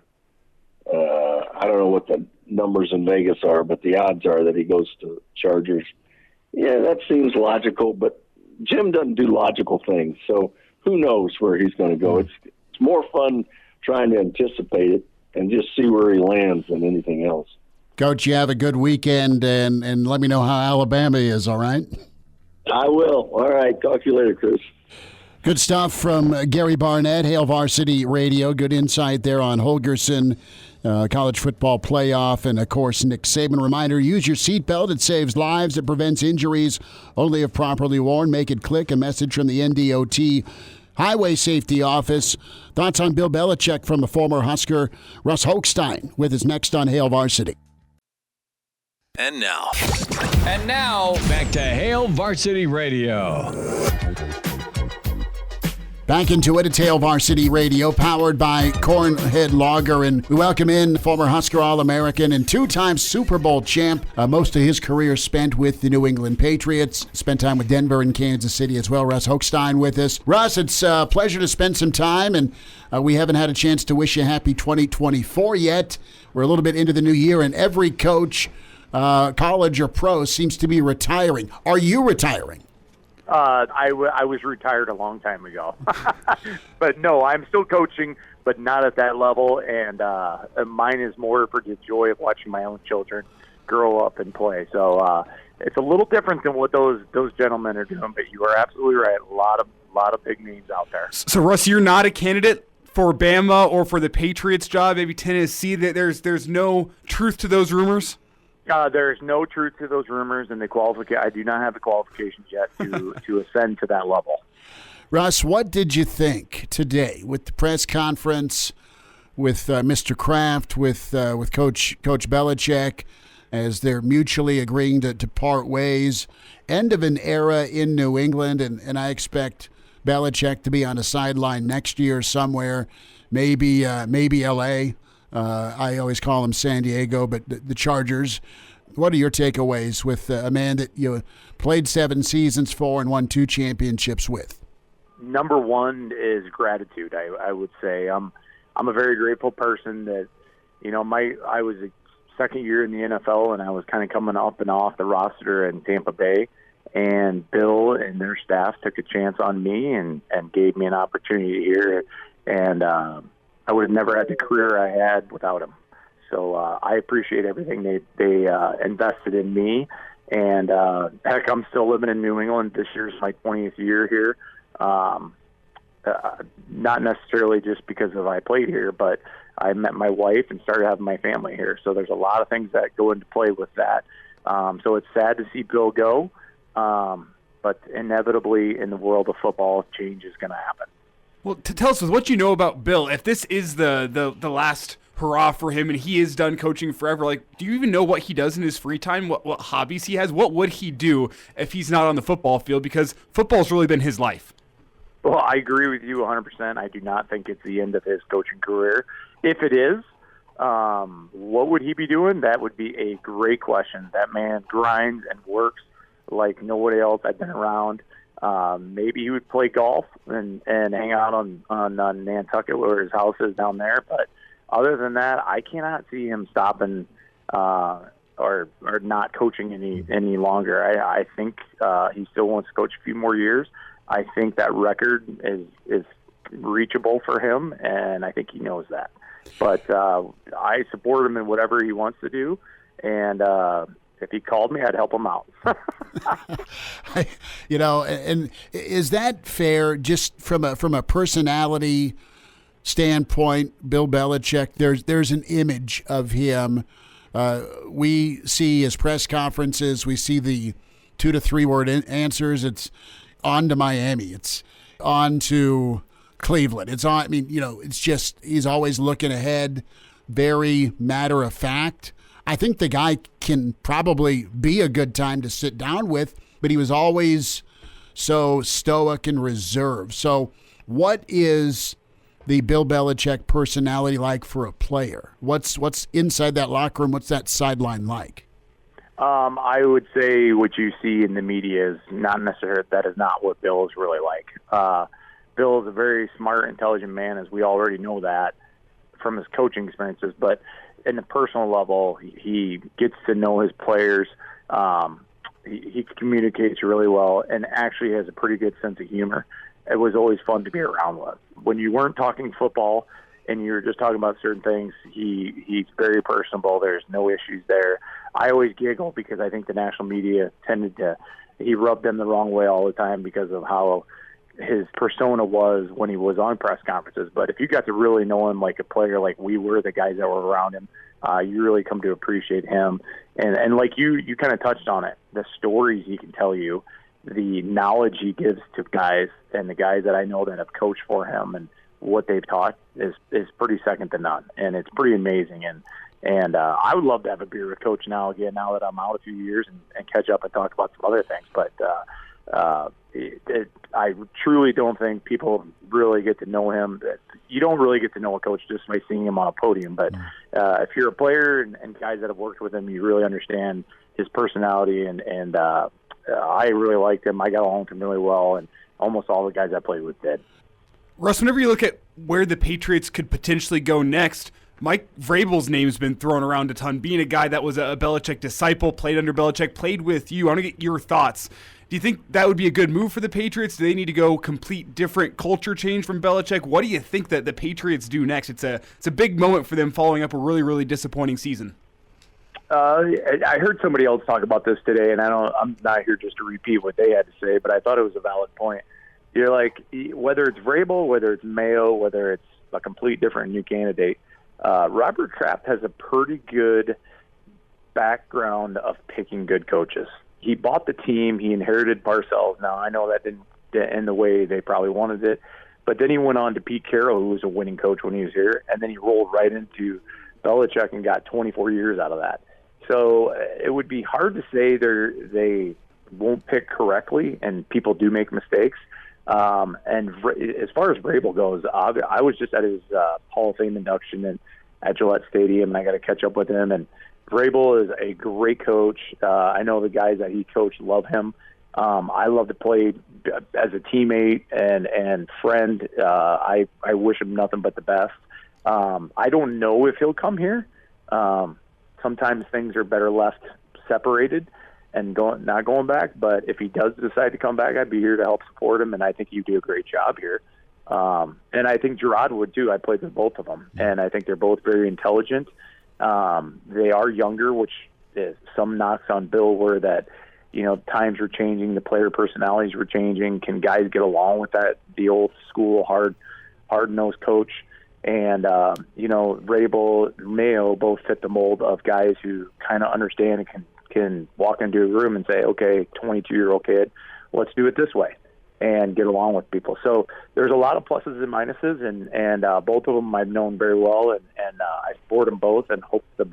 I don't know what the numbers in Vegas are, but the odds are that he goes to Chargers. Yeah, that seems logical, but Jim doesn't do logical things, so who knows where he's going to go. It's more fun trying to anticipate it and just see where he lands than anything else. Coach, you have a good weekend, and let me know how Alabama is, all right? I will. All right. Talk to you later, Chris. Good stuff from Gary Barnett, Hail Varsity Radio. Good insight there on Holgorsen, college football playoff, and, of course, Nick Saban. Reminder, use your seatbelt. It saves lives. It prevents injuries only if properly worn. Make it click. A message from the NDOT. Highway Safety Office. Thoughts on Bill Belichick from the former Husker Russ Hochstein with us next on Hail Varsity. And now, back to Hail Varsity Radio. Back into it at Hail Varsity Radio, powered by Cornhead Lager. And we welcome in former Husker All-American and two-time Super Bowl champ. Most of his career spent with the New England Patriots. Spent time with Denver and Kansas City as well. Russ Hochstein with us. Russ, it's a pleasure to spend some time, and we haven't had a chance to wish you happy 2024 yet. We're a little bit into the new year, and every coach, college or pro, seems to be retiring. Are you retiring? I was retired a long time ago. But no, I'm still coaching, but not at that level. And mine is more for the joy of watching my own children grow up and play. So it's a little different than what those gentlemen are doing. But you are absolutely right. A lot of big names out there. So Russ, you're not a candidate for Bama or for the Patriots job, maybe Tennessee. That there's no truth to those rumors. There's no truth to those rumors, and I do not have the qualifications yet to ascend to that level. Russ, what did you think today with the press conference, with Mr. Kraft, with Coach Belichick, as they're mutually agreeing to part ways? End of an era in New England, and I expect Belichick to be on a sideline next year somewhere, maybe L.A., I always call him San Diego, but the Chargers. What are your takeaways with a man that you played 7 seasons for and won 2 championships with? Number one is gratitude. I would say I'm a very grateful person that, I was a second year in the NFL and I was kind of coming up and off the roster in Tampa Bay, and Bill and their staff took a chance on me and gave me an opportunity here, and I would have never had the career I had without him. So I appreciate everything they invested in me. And, heck, I'm still living in New England. This year's my 20th year here. Not necessarily just because I played here, but I met my wife and started having my family here. So there's a lot of things that go into play with that. So it's sad to see Bill go, but inevitably in the world of football, change is going to happen. Well, tell us what you know about Bill. If this is the last hurrah for him and he is done coaching forever, do you even know what he does in his free time, what hobbies he has? What would he do if he's not on the football field? Because football's really been his life. Well, I agree with you 100%. I do not think it's the end of his coaching career. If it is, what would he be doing? That would be a great question. That man grinds and works like nobody else I've been around. Maybe he would play golf and hang out on Nantucket where his house is down there. But other than that, I cannot see him stopping or not coaching any longer. I think he still wants to coach a few more years. I think that record is reachable for him, and I think he knows that. But I support him in whatever he wants to do, and if he called me, I'd help him out. And is that fair? Just from a personality standpoint, Bill Belichick, there's an image of him. We see his press conferences. We see the 2 to 3 word answers. It's on to Miami. It's on to Cleveland. It's on. It's just he's always looking ahead. Very matter of fact. I think the guy can probably be a good time to sit down with, but he was always so stoic and reserved. So what is the Bill Belichick personality like for a player? What's inside that locker room? What's that sideline like? I would say what you see in the media is not necessarily, that is not what Bill is really like. Bill is a very smart, intelligent man, as we already know that from his coaching experiences, but in the personal level, he gets to know his players. He communicates really well and actually has a pretty good sense of humor. It was always fun to be around with. When you weren't talking football and you were just talking about certain things, he's very personable. There's no issues there. I always giggle because I think the national media he rubbed them the wrong way all the time because of how his persona was when he was on press conferences. But if you got to really know him like a player, like we were, the guys that were around him, you really come to appreciate him. And like you kind of touched on it, the stories he can tell you. the knowledge he gives to guys and the guys that I know that have coached for him and what they've taught is pretty second to none, and it's pretty amazing. And I would love to have a beer with Coach now that I'm out a few years and catch up and talk about some other things. But I truly don't think people really get to know him. You don't really get to know a coach just by seeing him on a podium. But if you're a player and guys that have worked with him, you really understand his personality. And I really liked him. I got along with him really well, and almost all the guys I played with did. Russ, whenever you look at where the Patriots could potentially go next, Mike Vrabel's name's been thrown around a ton, being a guy that was a Belichick disciple, played under Belichick, played with you. I want to get your thoughts. Do you think that would be a good move for the Patriots? Do they need to go complete different culture change from Belichick? What do you think that the Patriots do next? It's a big moment for them following up a really, really disappointing season. I heard somebody else talk about this today, and I'm not here just to repeat what they had to say, but I thought it was a valid point. You're like, whether it's Vrabel, whether it's Mayo, whether it's a complete different new candidate, Robert Kraft has a pretty good background of picking good coaches. He bought the team. He inherited Parcells. Now, I know that didn't end the way they probably wanted it, but then he went on to Pete Carroll, who was a winning coach when he was here, and then he rolled right into Belichick and got 24 years out of that. So it would be hard to say they won't pick correctly, and people do make mistakes. And as far as Vrabel goes, I was just at his Hall of Fame induction at Gillette Stadium, and I got to catch up with him. And Vrabel is a great coach. I know the guys that he coached love him. I love to play as a teammate and friend. I wish him nothing but the best. I don't know if he'll come here. Sometimes things are better left separated and not going back. But if he does decide to come back, I'd be here to help support him, and I think he'd do a great job here. And I think Hurrdat would too. I played with both of them, and I think they're both very intelligent. They are younger, which is some knocks on Bill were that, times were changing, the player personalities were changing. Can guys get along with that? The old school hard-nosed coach. And, Vrabel, Mayo both fit the mold of guys who kind of understand and can walk into a room and say, okay, 22-year-old kid, let's do it this way, and get along with people. So there's a lot of pluses and minuses, and both of them I've known very well, and I support them both and hope they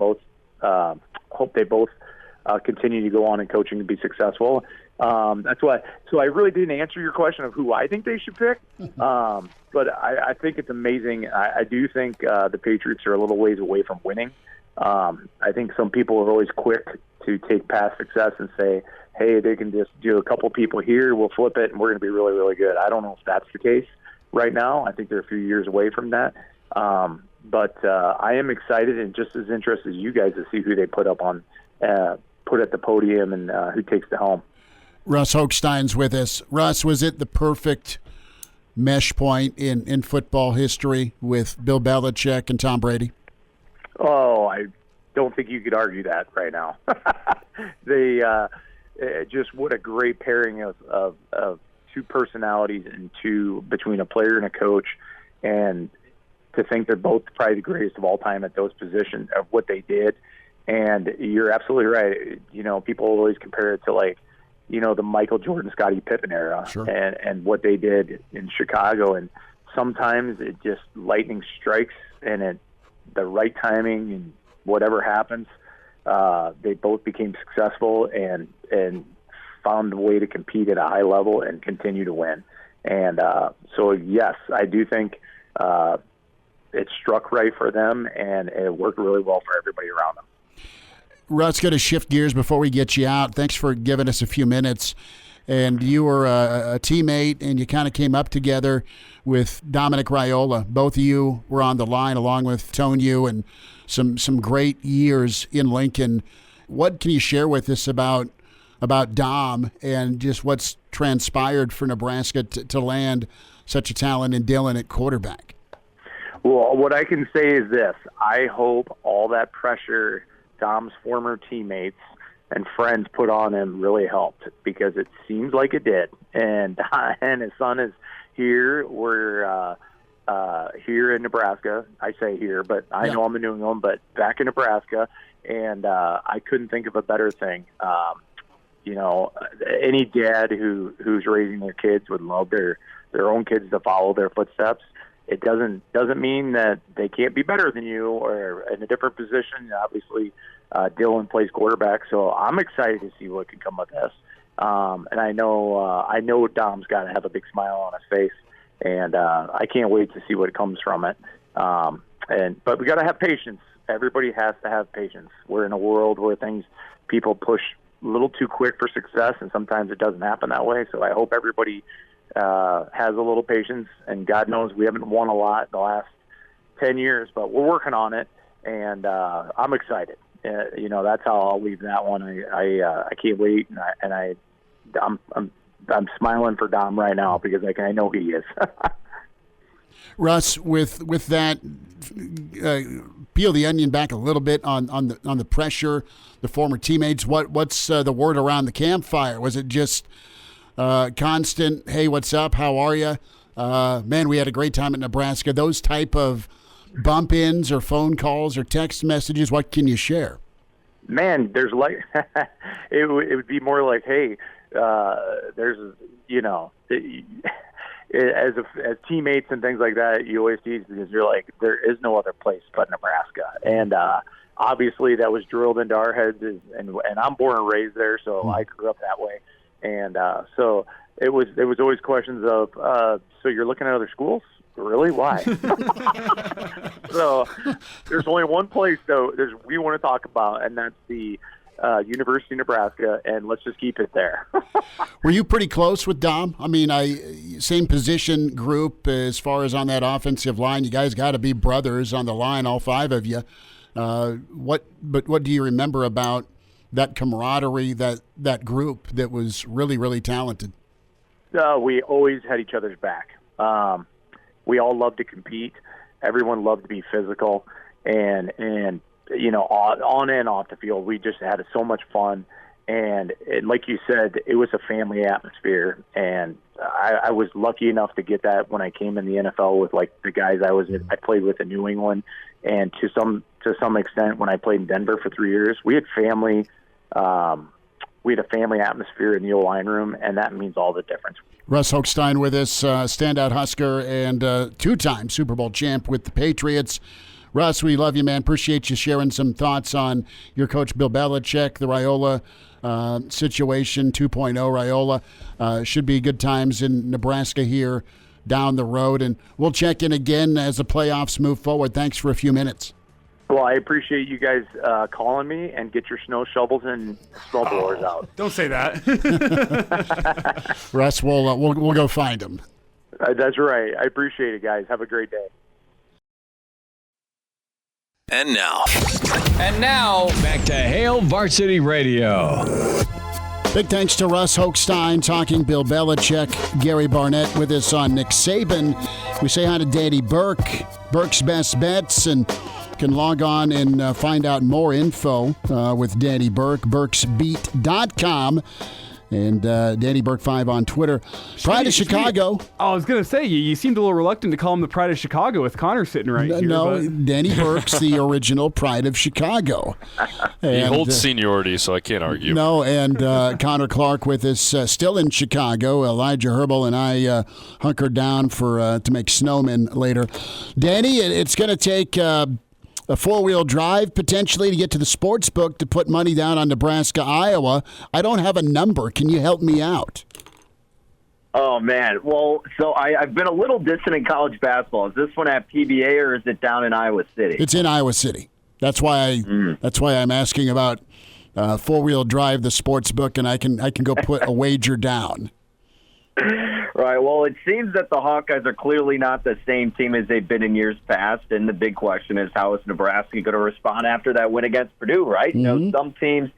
both continue to go on in coaching and be successful. That's why. So I really didn't answer your question of who I think they should pick, but I think it's amazing. I do think the Patriots are a little ways away from winning. I think some people are always quick to take past success and say, hey, they can just do a couple people here, we'll flip it, and we're going to be really, really good. I don't know if that's the case right now. I think they're a few years away from that. But I am excited and just as interested as you guys to see who they put at the podium and who takes the helm. Russ Hochstein's with us. Russ, was it the perfect mesh point in football history with Bill Belichick and Tom Brady? Oh, I don't think you could argue that right now. They just what a great pairing of two personalities and between a player and a coach, and to think they're both probably the greatest of all time at those positions of what they did. And you're absolutely right. People always compare it to the Michael Jordan, Scottie Pippen era, sure, and what they did in Chicago. And sometimes it just lightning strikes and the right timing and whatever happens, they both became successful and found a way to compete at a high level and continue to win. And so, yes, I do think it struck right for them, and it worked really well for everybody around them. Russ, got to shift gears before we get you out. Thanks for giving us a few minutes. And you were a teammate, and you kind of came up together with Dominic Raiola. Both of you were on the line along with Tonu and some great years in Lincoln. What can you share with us about Dom and just what's transpired for Nebraska to land such a talent in Dillon at quarterback? Well, what I can say is this. I hope all that pressure Dom's former teammates and friends put on him really helped, because it seems like it did. And his son is here. We're here in Nebraska. I say here, but I know I'm in New England, but back in Nebraska. And I couldn't think of a better thing. any dad who's raising their kids would love their own kids to follow their footsteps. It doesn't mean that they can't be better than you or in a different position. Obviously, Dylan plays quarterback, so I'm excited to see what can come of this. And I know Dom's got to have a big smile on his face, and I can't wait to see what comes from it. But we got to have patience. Everybody has to have patience. We're in a world where people push a little too quick for success, and sometimes it doesn't happen that way. So I hope everybody has a little patience, and God knows we haven't won a lot in the last 10 years, but we're working on it, and I'm excited. That's how I'll leave that one. I can't wait, and I'm smiling for Dom right now because I know he is. Russ, with that, peel the onion back a little bit on the pressure, the former teammates. What's the word around the campfire? Was it just constant, hey, what's up? How are you? Man, we had a great time at Nebraska. Those type of bump-ins or phone calls or text messages, what can you share? Man, there's it would be more like, hey, there's, as teammates and things like that, you always tease because you're like, there is no other place but Nebraska. And obviously that was drilled into our heads, and I'm born and raised there, so I grew up that way. And so it was always questions of, so you're looking at other schools? Really? Why? So there's only one place though we want to talk about, and that's the University of Nebraska, and let's just keep it there. Were you pretty close with Dom? I mean, same position group as far as on that offensive line. You guys got to be brothers on the line, all five of you. What do you remember about that camaraderie, that group that was really, really talented? We always had each other's back. We all loved to compete. Everyone loved to be physical, and on and off the field, we just had so much fun. And like you said, it was a family atmosphere, and I was lucky enough to get that when I came in the NFL with like the guys I played with in New England, and to some extent when I played in Denver for 3 years. We had family. We had a family atmosphere in the O-line room, and that means all the difference. Russ Hochstein with us, standout Husker and two-time Super Bowl champ with the Patriots. Russ, we love you, man. Appreciate you sharing some thoughts on your coach Bill Belichick, the Raiola situation, 2.0 Raiola. Should be good times in Nebraska here down the road, and we'll check in again as the playoffs move forward. Thanks for a few minutes. Well, I appreciate you guys calling me, and get your snow shovels and snow blowers out. Don't say that. Russ, we'll go find them. That's right. I appreciate it, guys. Have a great day. And now, back to Hail Varsity Radio. Big thanks to Russ Hochstein talking Bill Belichick. Gary Barnett with us on Nick Saban. We say hi to Danny Burke, Burke's Best Bets, and can log on and find out more info with Danny Burke, burksbeat.com. And Danny Burke 5 on Twitter. Pride of Chicago. I was going to say, you seemed a little reluctant to call him the Pride of Chicago with Connor sitting right here. No, Danny Burke's the original Pride of Chicago. He holds seniority, so I can't argue. No, and Connor Clark with us still in Chicago. Elijah Herbel and I hunkered down to make snowmen later. Danny, it's going to take a four-wheel drive potentially to get to the sports book to put money down on Nebraska, Iowa. I don't have a number. Can you help me out? Oh, man. Well, so I've been a little distant in college basketball. Is this one at PBA or is it down in Iowa City? It's in Iowa City. That's why I'm asking about four-wheel drive, the sports book, and I can go put a wager down. Right. Well, it seems that the Hawkeyes are clearly not the same team as they've been in years past, and the big question is how is Nebraska going to respond after that win against Purdue, right? Mm-hmm. Some teams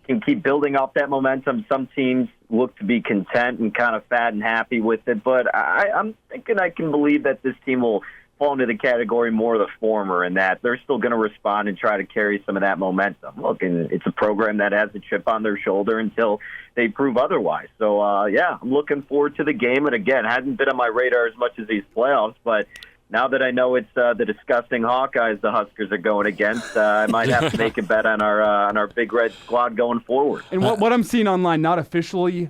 can keep building off that momentum. Some teams look to be content and kind of fat and happy with it, but I'm thinking I can believe that this team will fall into the category more of the former, and that they're still going to respond and try to carry some of that momentum. Look, and it's a program that has a chip on their shoulder until they prove otherwise. So, I'm looking forward to the game. And again, hasn't been on my radar as much as these playoffs, but now that I know it's the disgusting Hawkeyes the Huskers are going against, I might have to make a bet on our Big Red squad going forward. And what I'm seeing online, not officially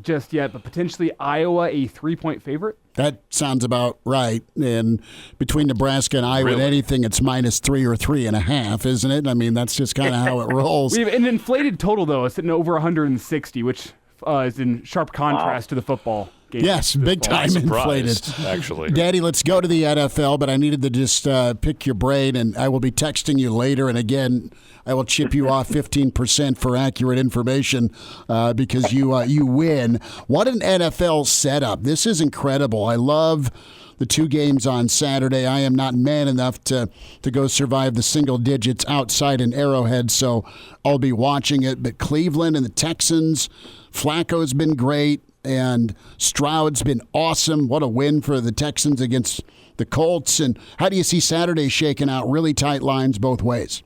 just yet, but potentially Iowa a 3-point favorite. That sounds about right. And between Nebraska and Iowa, Really? anything, it's -3 or 3.5, isn't it? I mean, that's just kind of how it rolls. We have an inflated total, though. It's sitting over 160, which is in sharp contrast to the football game. Yes, big time inflated. Surprised, actually. Daddy, let's go to the NFL, but I needed to just pick your brain, and I will be texting you later. And again, I will chip you off 15% for accurate information because you win. What an NFL setup. This is incredible. I love the 2 games on Saturday. I am not man enough to go survive the single digits outside in Arrowhead, so I'll be watching it. But Cleveland and the Texans, Flacco's been great, and Stroud's been awesome. What a win for the Texans against the Colts. And how do you see Saturday shaking out? Really tight lines both ways.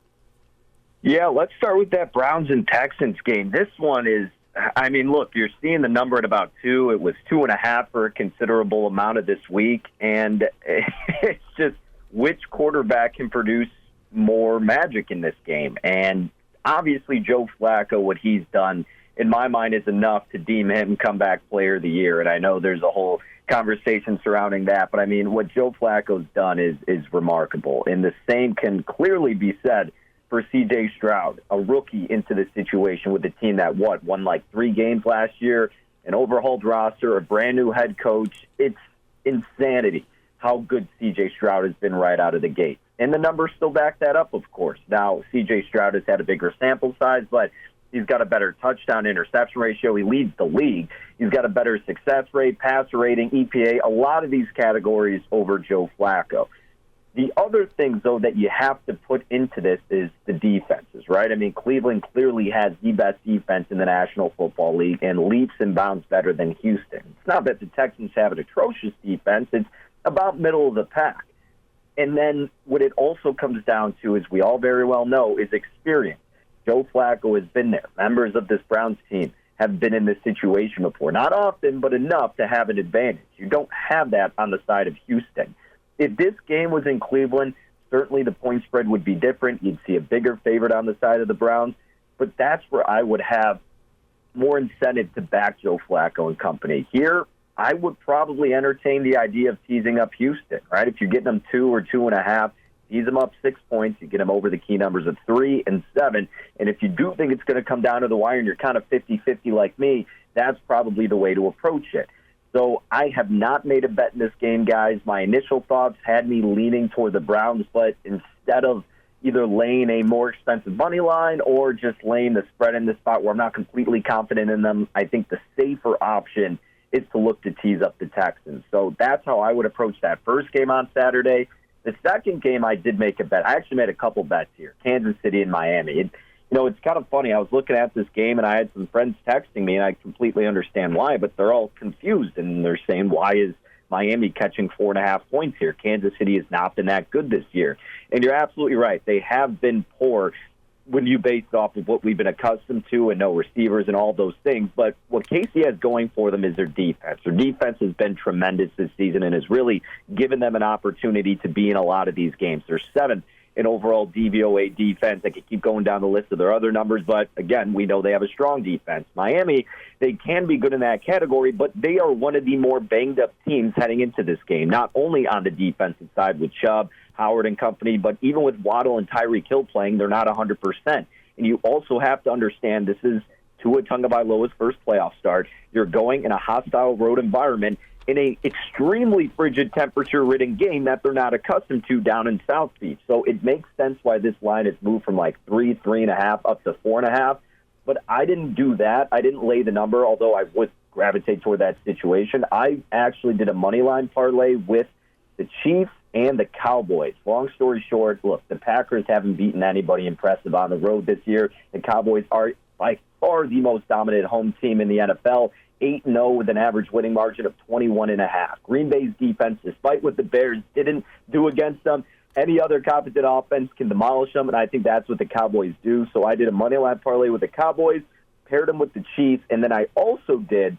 Yeah, let's start with that Browns and Texans game. This one is, I mean, look, you're seeing the number at about 2. It was 2.5 for a considerable amount of this week. And it's just which quarterback can produce more magic in this game. And obviously Joe Flacco, what he's done, in my mind, is enough to deem him comeback player of the year. And I know there's a whole conversation surrounding that, but I mean, what Joe Flacco's done is remarkable. And the same can clearly be said for C.J. Stroud, a rookie into this situation with a team that, won like 3 games last year, an overhauled roster, a brand new head coach. It's insanity how good C.J. Stroud has been right out of the gate. And the numbers still back that up, of course. Now, C.J. Stroud has had a bigger sample size, but he's got a better touchdown-interception ratio. He leads the league. He's got a better success rate, passer rating, EPA, a lot of these categories over Joe Flacco. The other thing, though, that you have to put into this is the defenses, right? I mean, Cleveland clearly has the best defense in the National Football League and leaps and bounds better than Houston. It's not that the Texans have an atrocious defense. It's about middle of the pack. And then what it also comes down to, as we all very well know, is experience. Joe Flacco has been there. Members of this Browns team have been in this situation before. Not often, but enough to have an advantage. You don't have that on the side of Houston. If this game was in Cleveland, certainly the point spread would be different. You'd see a bigger favorite on the side of the Browns. But that's where I would have more incentive to back Joe Flacco and company. Here, I would probably entertain the idea of teasing up Houston, right? If you're getting them 2 or 2.5, tease them up 6 points. You get them over the key numbers of 3 and 7. And if you do think it's going to come down to the wire and you're kind of 50-50 like me, that's probably the way to approach it. So I have not made a bet in this game, guys. My initial thoughts had me leaning toward the Browns, but instead of either laying a more expensive money line or just laying the spread in this spot where I'm not completely confident in them, I think the safer option is to look to tease up the Texans. So that's how I would approach that first game on Saturday. The second game, I did make a bet. I actually made a couple bets here, Kansas City and Miami. It's kind of funny. I was looking at this game, and I had some friends texting me, and I completely understand why, but they're all confused, and they're saying, why is Miami catching 4.5 points here? Kansas City has not been that good this year. And you're absolutely right. They have been poor when you base it off of what we've been accustomed to and no receivers and all those things. But what KC has going for them is their defense. Their defense has been tremendous this season and has really given them an opportunity to be in a lot of these games. They're 7th in overall DVOA defense. I could keep going down the list of their other numbers, but again, we know they have a strong defense. Miami, they can be good in that category, but they are one of the more banged-up teams heading into this game, not only on the defensive side with Chubb, Howard and company, but even with Waddle and Tyreek Hill playing, they're not 100%. And you also have to understand this is Tua Tagovailoa's first playoff start. You're going in a hostile road environment in a extremely frigid temperature-ridden game that they're not accustomed to down in South Beach. So it makes sense why this line has moved from like 3.5 up to 4.5. But I didn't do that. I didn't lay the number, although I would gravitate toward that situation. I actually did a money line parlay with the Chiefs and the Cowboys. Long story short, look, the Packers haven't beaten anybody impressive on the road this year. The Cowboys are by far the most dominant home team in the NFL. 8-0 with an average winning margin of 21.5. Green Bay's defense, despite what the Bears didn't do against them, any other competent offense can demolish them, and I think that's what the Cowboys do. So I did a money line parlay with the Cowboys, paired them with the Chiefs, and then I also did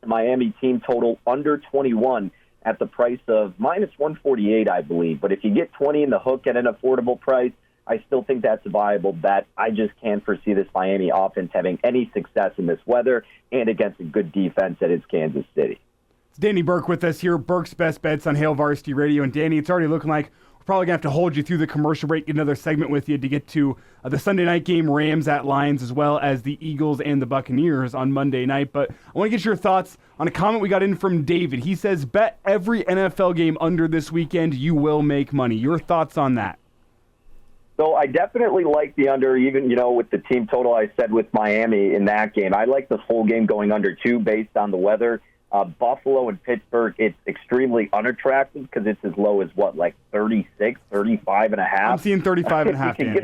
the Miami team total under 21 at the price of minus 148, I believe. But if you get 20 in the hook at an affordable price, I still think that's a viable bet. I just can't foresee this Miami offense having any success in this weather and against a good defense that is Kansas City. It's Danny Burke with us here, Burke's Best Bets on Hail Varsity Radio. And Danny, it's already looking like we're probably going to have to hold you through the commercial break, get another segment with you to get to the Sunday night game, Rams at Lions, as well as the Eagles and the Buccaneers on Monday night. But I want to get your thoughts on a comment we got in from David. He says, bet every NFL game under this weekend, you will make money. Your thoughts on that? So I definitely like the under, even, with the team total I said with Miami in that game. I like the full game going under 2 based on the weather. Buffalo and Pittsburgh, it's extremely unattractive because it's as low as, 36, 35 and a half? I'm seeing 35 and a half, Danny.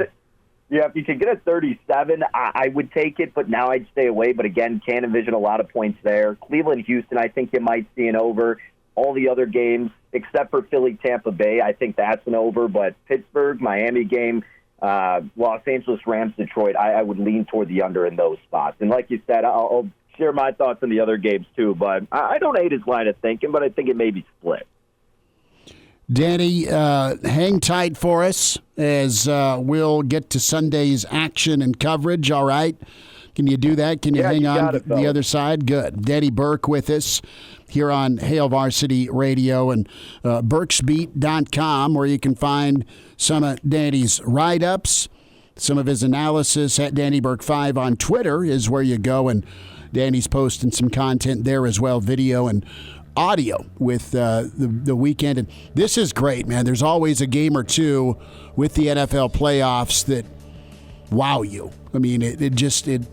If you could get a 37, I would take it, but now I'd stay away. But again, can't envision a lot of points there. Cleveland, Houston, I think you might see an over. All the other games, except for Philly, Tampa Bay, I think that's an over. But Pittsburgh, Miami game, Los Angeles Rams, Detroit, I would lean toward the under in those spots. And like you said, I'll share my thoughts on the other games too. But I don't hate his line of thinking, but I think it may be split. Danny, hang tight for us as we'll get to Sunday's action and coverage, all right? Can you do that? Can you hang on to the other side? Good. Danny Burke with us here on Hail Varsity Radio and burksbeat.com, where you can find some of Danny's write-ups, some of his analysis at Danny Burke 5 on Twitter is where you go, and Danny's posting some content there as well, video and audio with the weekend. And this is great, man. There's always a game or two with the NFL playoffs that wow you. I mean, it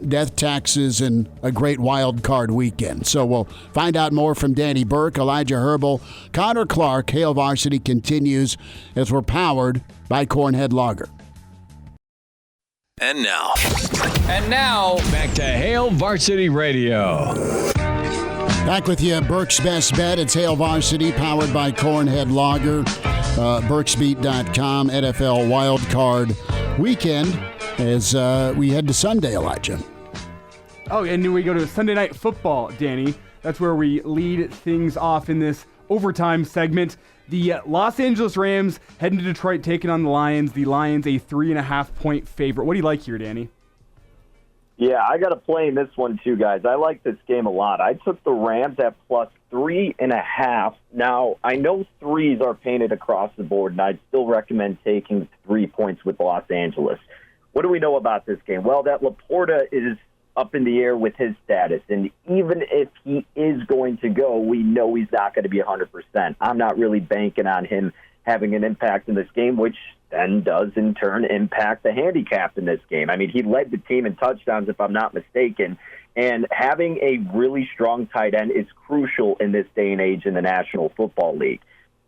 death taxes and a great wild card weekend. So we'll find out more from Danny Burke, Elijah Herbel, Connor Clark. Hail Varsity continues as we're powered by Cornhead Lager. And now, back to Hail Varsity Radio. Back with you, Burke's Best Bet. It's Hail Varsity, powered by Cornhead Lager. Burksbeat.com, NFL Wild Card Weekend as we head to Sunday, Elijah. Oh, and then we go to Sunday Night Football, Danny. That's where we lead things off in this overtime segment. The Los Angeles Rams heading to Detroit, taking on the Lions. The Lions a 3.5-point favorite. What do you like here, Danny? Yeah, I got to play in this one too, guys. I like this game a lot. I took the Rams at plus 3.5. Now, I know threes are painted across the board, and I'd still recommend taking 3 points with Los Angeles. What do we know about this game? Well, that Laporta is up in the air with his status, and even if he is going to go, we know he's not going to be 100%. I'm not really banking on him having an impact in this game, which then does in turn impact the handicap in this game. I mean, he led the team in touchdowns, if I'm not mistaken, and having a really strong tight end is crucial in this day and age in the National Football League.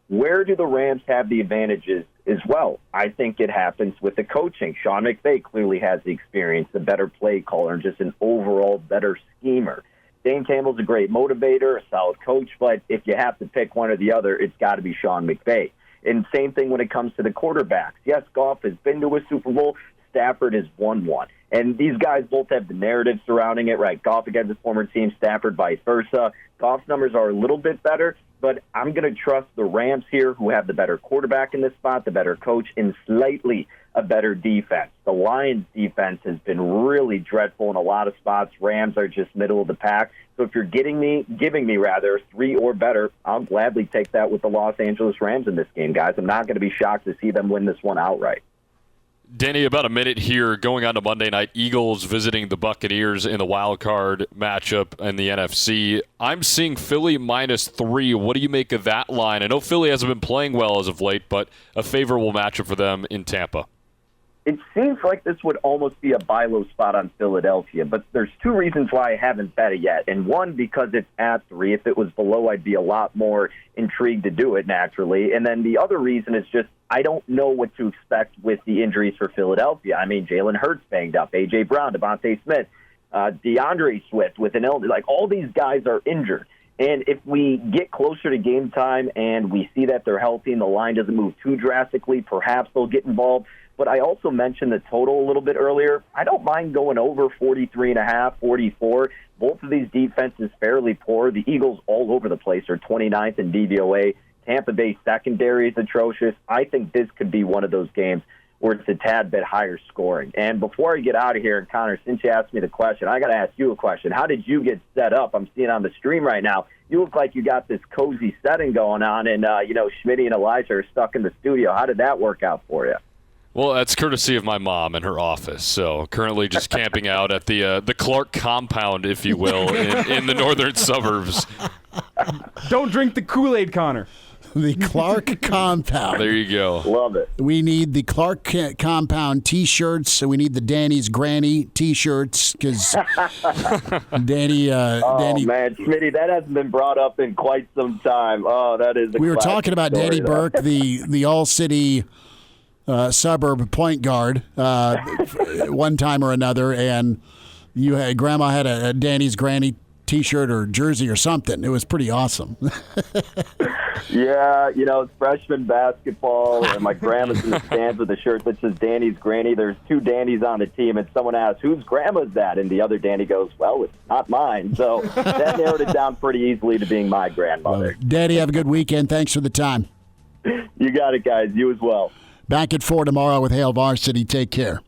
Where do the Rams have the advantages as well? I think it happens with the coaching. Sean McVay clearly has the experience, the better play caller, and just an overall better schemer. Dan Campbell's a great motivator, a solid coach, but if you have to pick one or the other, it's got to be Sean McVay. And same thing when it comes to the quarterbacks. Yes, Goff has been to a Super Bowl. Stafford has won one. And these guys both have the narrative surrounding it, right? Goff against his former team, Stafford vice versa. Goff's numbers are a little bit better, but I'm going to trust the Rams here, who have the better quarterback in this spot, the better coach, and slightly a better defense. The Lions' defense has been really dreadful in a lot of spots. Rams are just middle of the pack. So if you're giving me 3 or better, I'll gladly take that with the Los Angeles Rams in this game, guys. I'm not going to be shocked to see them win this one outright. Danny, about a minute here going on to Monday night. Eagles visiting the Buccaneers in the wild card matchup in the NFC. I'm seeing Philly -3. What do you make of that line? I know Philly hasn't been playing well as of late, but a favorable matchup for them in Tampa. It seems like this would almost be a buy low spot on Philadelphia, but there's 2 reasons why I haven't bet it yet. And one, because it's at 3. If it was below, I'd be a lot more intrigued to do it naturally. And then the other reason is just I don't know what to expect with the injuries for Philadelphia. I mean, Jalen Hurts banged up, A.J. Brown, Devontae Smith, DeAndre Swift with an illness. Like, all these guys are injured. And if we get closer to game time and we see that they're healthy and the line doesn't move too drastically, perhaps they'll get involved. but I also mentioned the total a little bit earlier. I don't mind going over 43.5, 44. Both of these defenses fairly poor. The Eagles all over the place are 29th in DVOA. Tampa Bay secondary is atrocious. I think this could be one of those games where it's a tad bit higher scoring. And before I get out of here, and Connor, since you asked me the question, I got to ask you a question. How did you get set up? I'm seeing on the stream right now, you look like you got this cozy setting going on, and, Schmidt and Elijah are stuck in the studio. How did that work out for you? Well, that's courtesy of my mom in her office. So currently just camping out at the Clark compound, if you will, in the northern suburbs. Don't drink the Kool-Aid, Connor. The Clark compound. There you go. Love it. We need the Clark compound T-shirts. We need the Danny's Granny T-shirts because Danny. Oh man, Schmitty, that hasn't been brought up in quite some time. Oh, that is. We were talking about Danny Burke, the all-city suburb point guard, one time or another, and Grandma had a Danny's Granny T-shirt or jersey or something. It was pretty awesome. Yeah, it's freshman basketball, and my grandma's in the stands with a shirt that says Danny's Granny. There's two Dannys on the team, and someone asks, whose grandma's that? And the other Danny goes, well, it's not mine. So that narrowed it down pretty easily to being my grandmother. Daddy, have a good weekend. Thanks for the time. You got it, guys. You as well. Back at 4 tomorrow with Hail Varsity. Take care.